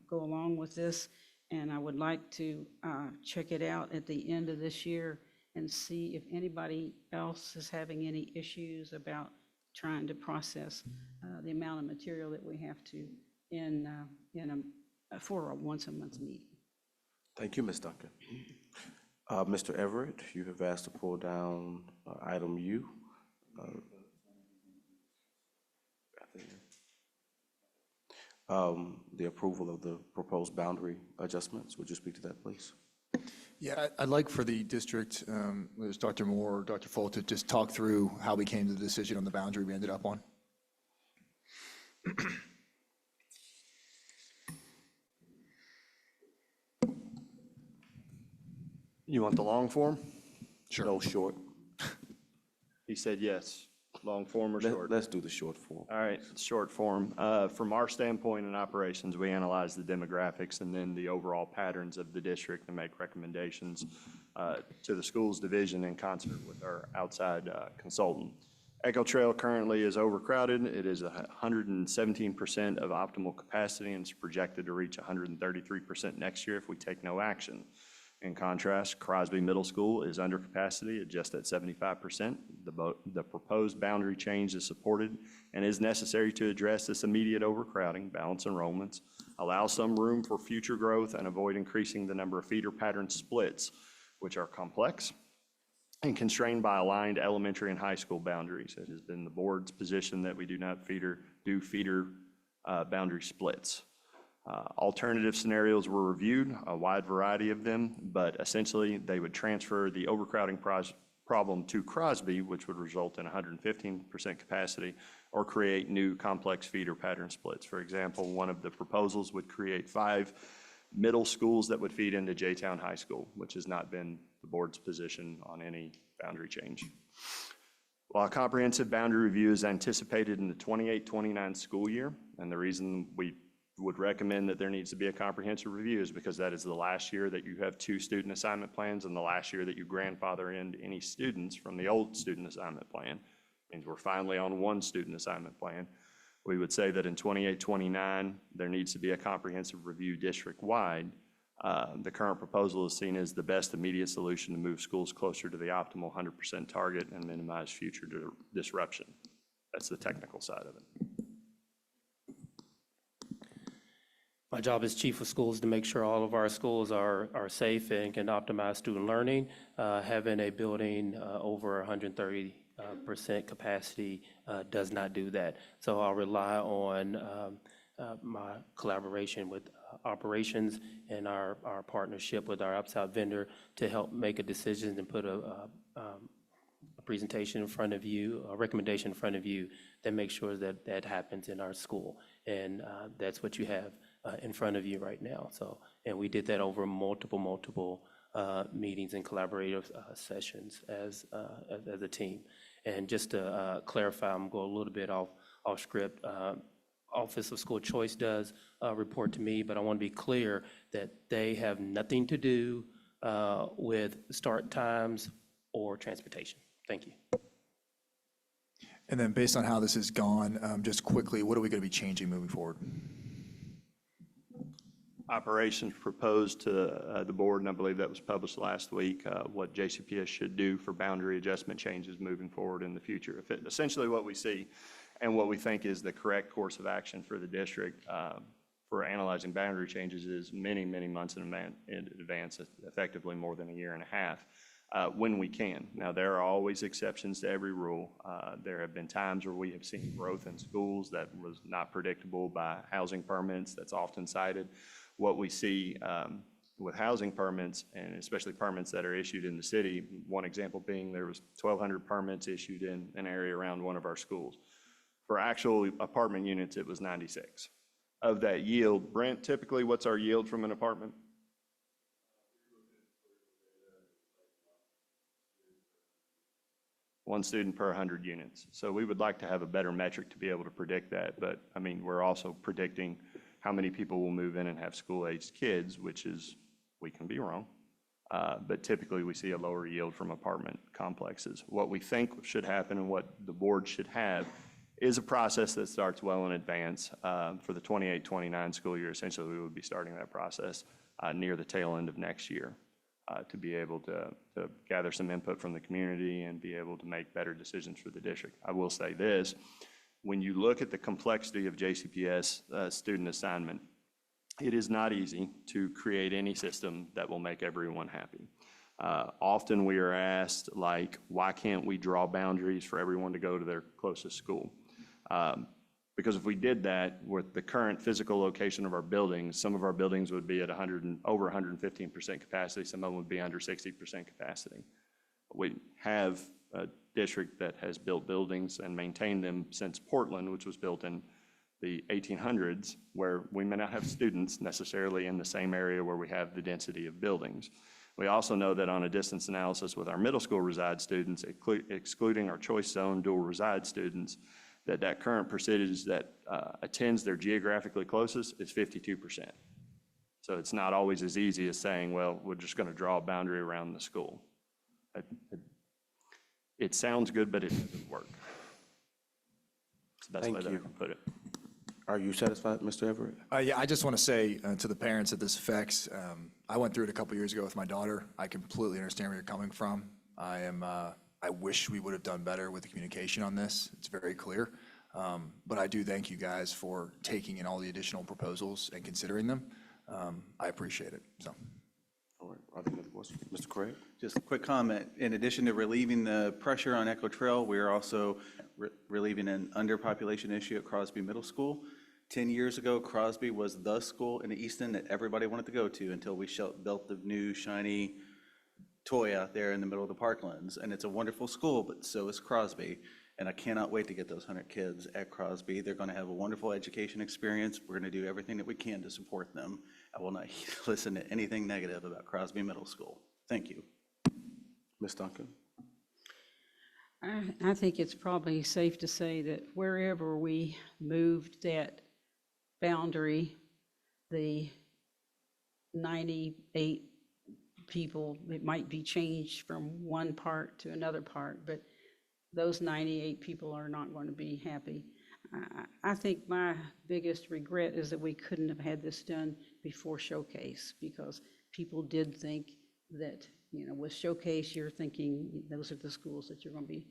go along with this, and I would like to check it out at the end of this year and see if anybody else is having any issues about trying to process the amount of material that we have to for a once-a-month meeting. Thank you, Ms. Duncan. Mr. Everett, you have asked to pull down item U. The approval of the proposed boundary adjustments. Would you speak to that, please? Yeah, I'd like for the district, whether it's Dr. Moore or Dr. Folt, to just talk through how we came to the decision on the boundary we ended up on. You want the long form? Sure. No, short. He said yes. Long form or short? Let's do the short form. All right, short form. From our standpoint in operations, we analyze the demographics and then the overall patterns of the district and make recommendations to the schools division in concert with our outside consultant. Echo Trail currently is overcrowded. It is 117% of optimal capacity and it's projected to reach 133% next year if we take no action. In contrast, Crosby Middle School is under capacity at just at 75%. The proposed boundary change is supported and is necessary to address this immediate overcrowding, balance enrollments, allow some room for future growth, and avoid increasing the number of feeder pattern splits, which are complex and constrained by aligned elementary and high school boundaries. It has been the board's position that we do not do feeder boundary splits. Alternative scenarios were reviewed, a wide variety of them, but essentially they would transfer the overcrowding problem to Crosby, which would result in 115% capacity, or create new complex feeder pattern splits. For example, one of the proposals would create 5 middle schools that would feed into J-Town High School, which has not been the board's position on any boundary change. While a comprehensive boundary review is anticipated in the 28-29 school year, and the reason we would recommend that there needs to be a comprehensive review is because that is the last year that you have 2 student assignment plans and the last year that you grandfather in any students from the old student assignment plan. Means we're finally on 1 student assignment plan. We would say that in 28-29, there needs to be a comprehensive review district-wide. The current proposal is seen as the best immediate solution to move schools closer to the optimal 100% target and minimize future disruption. That's the technical side of it. My job as chief of schools to make sure all of our schools are safe and can optimize student learning. Having a building over 130% capacity does not do that. So I'll rely on my collaboration with operations and our partnership with our outside vendor to help make a decision and put a presentation in front of you, a recommendation in front of you that makes sure that that happens in our school. And that's what you have in front of you right now. So, and we did that over multiple meetings and collaborative sessions as a team. And just to clarify, I'm going a little bit off script. Office of School Choice does report to me, but I want to be clear that they have nothing to do with start times or transportation. Thank you. And then based on how this has gone, just quickly, what are we going to be changing moving forward? Operations proposed to the board, and I believe that was published last week, what JCPS should do for boundary adjustment changes moving forward in the future. Essentially what we see and what we think is the correct course of action for the district for analyzing boundary changes is many months in advance, effectively more than a year and a half, when we can. Now, there are always exceptions to every rule. There have been times where we have seen growth in schools that was not predictable by housing permits. That's often cited. What we see with housing permits, and especially permits that are issued in the city, one example being there was 1,200 permits issued in an area around one of our schools. For actual apartment units, it was 96. Of that yield, Brent, typically what's our yield from an apartment? One student per 100 units. So we would like to have a better metric to be able to predict that. But I mean, we're also predicting how many people will move in and have school-aged kids, which is, we can be wrong. But typically we see a lower yield from apartment complexes. What we think should happen and what the board should have is a process that starts well in advance. For the 28-29 school year, essentially we would be starting that process near the tail end of next year to be able to gather some input from the community and be able to make better decisions for the district. I will say this, when you look at the complexity of JCPS student assignment, it is not easy to create any system that will make everyone happy. Often we are asked, like, why can't we draw boundaries for everyone to go to their closest school? Because if we did that with the current physical location of our buildings, some of our buildings would be at over 115% capacity, some of them would be under 60% capacity. We have a district that has built buildings and maintained them since Portland, which was built in the 1800s, where we may not have students necessarily in the same area where we have the density of buildings. We also know that on a distance analysis with our middle school reside students, excluding our choice zone dual reside students, that current percentage that attends their geographically closest is 52%. So it's not always as easy as saying, well, we're just going to draw a boundary around the school. It sounds good, but it doesn't work. It's the best way that I can put it. Are you satisfied, Mr. Everett? Yeah, I just want to say to the parents that this affects, I went through it a couple years ago with my daughter. I completely understand where you're coming from. I wish we would have done better with the communication on this. It's very clear. But I do thank you guys for taking in all the additional proposals and considering them. I appreciate it, so. All right, are there any other questions? Mr. Craig? Just a quick comment. In addition to relieving the pressure on Echo Trail, we are also relieving an underpopulation issue at Crosby Middle School. 10 years ago, Crosby was the school in Easton that everybody wanted to go to until we built the new shiny toy out there in the middle of the parklands. And it's a wonderful school, but so is Crosby. And I cannot wait to get those 100 kids at Crosby. They're going to have a wonderful education experience. We're going to do everything that we can to support them. I will not listen to anything negative about Crosby Middle School. Thank you. Ms. Duncan? I think it's probably safe to say that wherever we moved that boundary, the 98 people, it might be changed from one part to another part, but those 98 people are not going to be happy. I think my biggest regret is that we couldn't have had this done before Showcase, because people did think that, you know, with Showcase, you're thinking those are the schools that you're going to be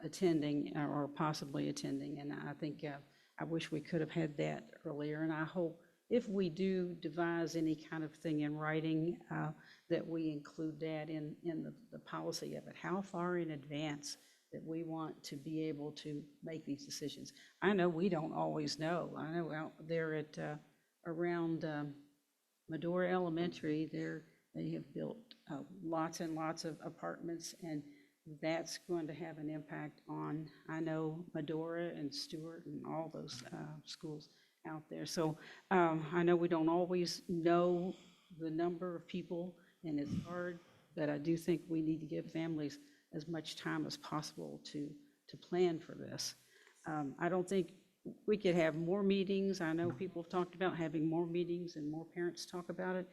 attending or possibly attending. And I think I wish we could have had that earlier. And I hope if we do devise any kind of thing in writing, that we include that in the policy of it. How far in advance that we want to be able to make these decisions. I know we don't always know. I know out there at around Medora Elementary, they have built lots and lots of apartments, and that's going to have an impact on, I know, Medora and Stewart and all those schools out there. So I know we don't always know the number of people, and it's hard, but I do think we need to give families as much time as possible to plan for this. I don't think we could have more meetings. I know people have talked about having more meetings and more parents talk about it,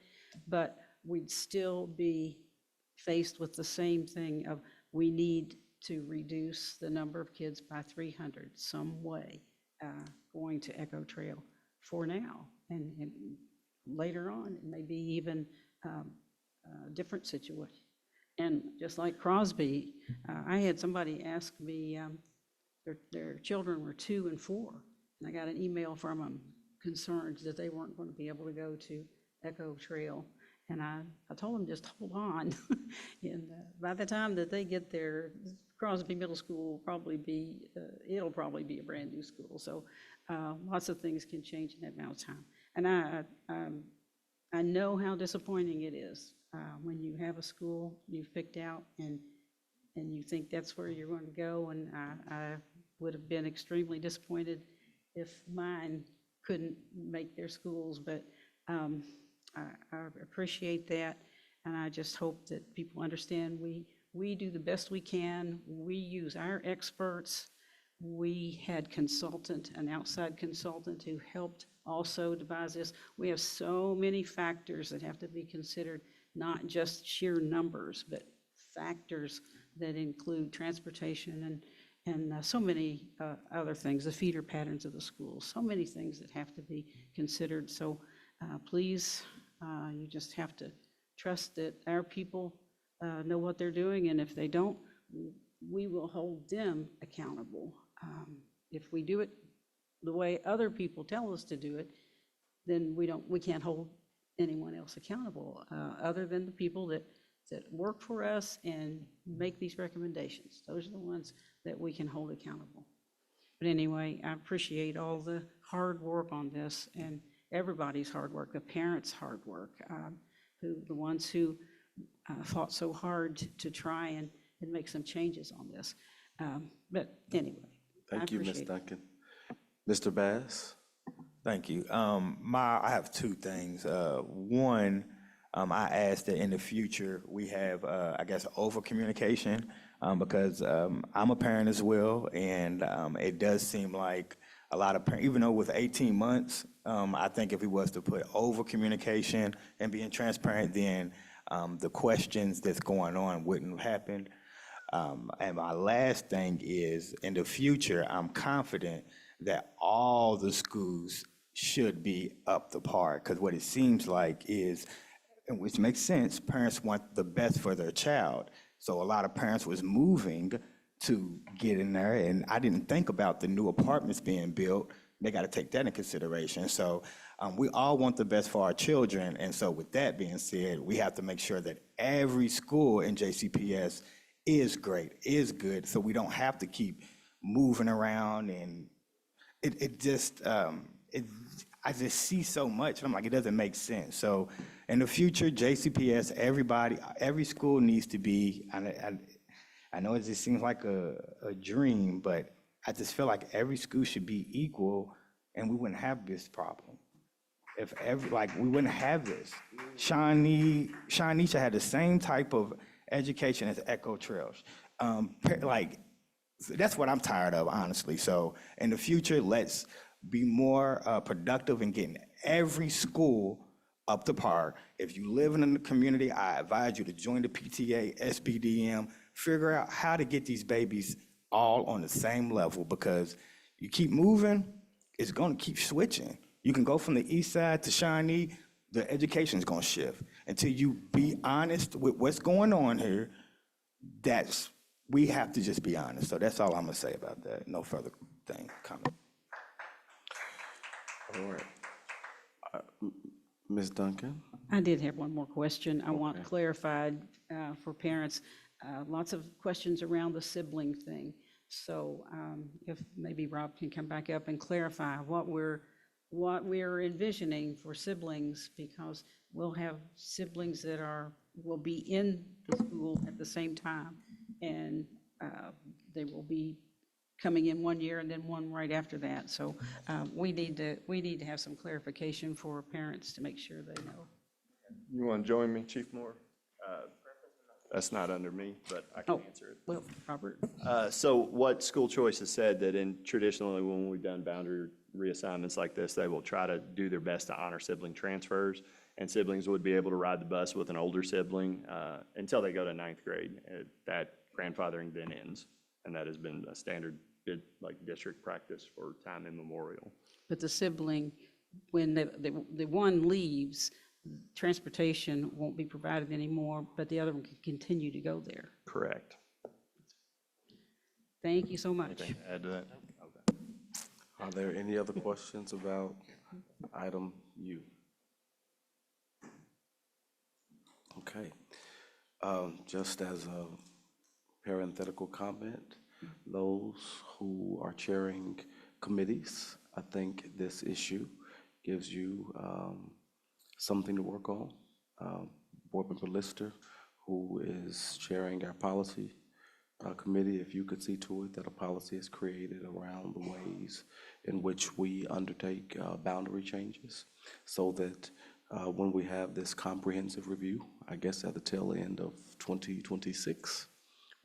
but we'd still be faced with the same thing of we need to reduce the number of kids by 300 some way going to Echo Trail for now. And later on, it may be even a different situation. And just like Crosby, I had somebody ask me, their children were 2 and 4, and I got an email from them concerned that they weren't going to be able to go to Echo Trail. And I told them, just hold on. And by the time that they get there, Crosby Middle School will probably be, it'll probably be a brand new school. So lots of things can change in that amount of time. And I know how disappointing it is when you have a school you've picked out and you think that's where you're going to go. And I would have been extremely disappointed if mine couldn't make their schools, but I appreciate that. And I just hope that people understand we do the best we can. We use our experts. We had an outside consultant who helped also devise this. We have so many factors that have to be considered, not just sheer numbers, but factors that include transportation and so many other things, the feeder patterns of the schools, so many things that have to be considered. So please, you just have to trust that our people know what they're doing, and if they don't, we will hold them accountable. If we do it the way other people tell us to do it, then we can't hold anyone else accountable other than the people that work for us and make these recommendations. Those are the ones that we can hold accountable. But anyway, I appreciate all the hard work on this and everybody's hard work, the parents' hard work, the ones who fought so hard to try and make some changes on this. But anyway, Thank you, Ms. Duncan. Mr. Bass? Thank you. I have 2 things. One, I asked that in the future we have, I guess, over communication because I'm a parent as well, and it does seem like a lot of parents, even though with 18 months, I think if we was to put over communication and being transparent, then the questions that's going on wouldn't happen. And my last thing is, in the future, I'm confident that all the schools should be up to par. Because what it seems like is, and which makes sense, parents want the best for their child. So a lot of parents was moving to get in there, and I didn't think about the new apartments being built. They got to take that in consideration. So we all want the best for our children, and so with that being said, we have to make sure that every school in JCPS is great, is good, so we don't have to keep moving around, and I just see so much, and I'm like, it doesn't make sense. So in the future, JCPS, everybody, every school needs to be, I know it just seems like a dream, but I just feel like every school should be equal, and we wouldn't have this problem. If we wouldn't have this. Shawnee should have the same type of education as Echo Trails. That's what I'm tired of, honestly. So in the future, let's be more productive in getting every school up to par. If you live in the community, I advise you to join the PTA, SBDM, figure out how to get these babies all on the same level, because you keep moving, it's gonna keep switching. You can go from the east side to Shawnee, the education's gonna shift. Until you be honest with what's going on here, we have to just be honest. So that's all I'm gonna say about that. No further comment. All right. Ms. Duncan? I did have one more question. I want clarified for parents. Lots of questions around the sibling thing. So if maybe Rob can come back up and clarify what we're envisioning for siblings, because we'll have siblings that will be in the school at the same time, and they will be coming in one year and then one right after that. So we need to have some clarification for parents to make sure they know. You want to join me, Chief Moore? That's not under me, but I can answer it. Well, Robert. So what school choice has said that traditionally when we've done boundary reassignments like this, they will try to do their best to honor sibling transfers, and siblings would be able to ride the bus with an older sibling until they go to ninth grade. That grandfathering then ends, and that has been a standard district practice for time immemorial. But the sibling, when the one leaves, transportation won't be provided anymore, but the other one can continue to go there. Correct. Thank you so much. Anything to add to that? Okay. Are there any other questions about item U? Okay. Just as a parenthetical comment, those who are chairing committees, I think this issue gives you something to work on. Board Member Lister, who is chairing our policy committee, if you could see to it that a policy is created around the ways in which we undertake boundary changes, so that when we have this comprehensive review, I guess at the tail end of 2026,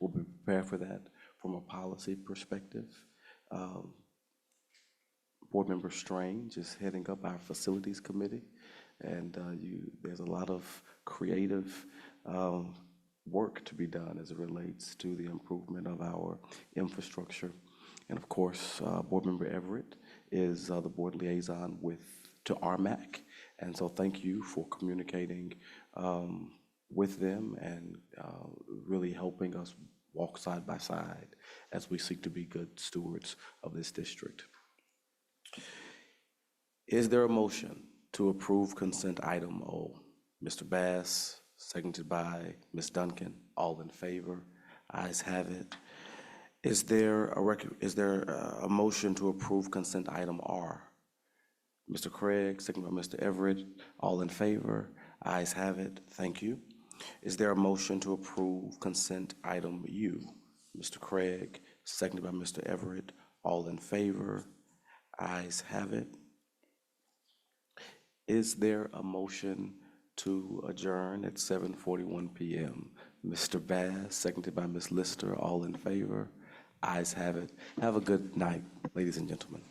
we'll be prepared for that from a policy perspective. Board Member Strange is heading up our facilities committee, and there's a lot of creative work to be done as it relates to the improvement of our infrastructure. And of course, Board Member Everett is the board liaison to RMAC, and so thank you for communicating with them and really helping us walk side by side as we seek to be good stewards of this district. Is there a motion to approve consent item O? Mr. Bass, seconded by Ms. Duncan. All in favor? Ayes have it. Is there a motion to approve consent item R? Mr. Craig, seconded by Mr. Everett. All in favor? Ayes have it. Thank you. Is there a motion to approve consent item U? Mr. Craig, seconded by Mr. Everett. All in favor? Ayes have it. Is there a motion to adjourn at 7:41 p.m.? Mr. Bass, seconded by Ms. Lister. All in favor? Ayes have it. Have a good night, ladies and gentlemen.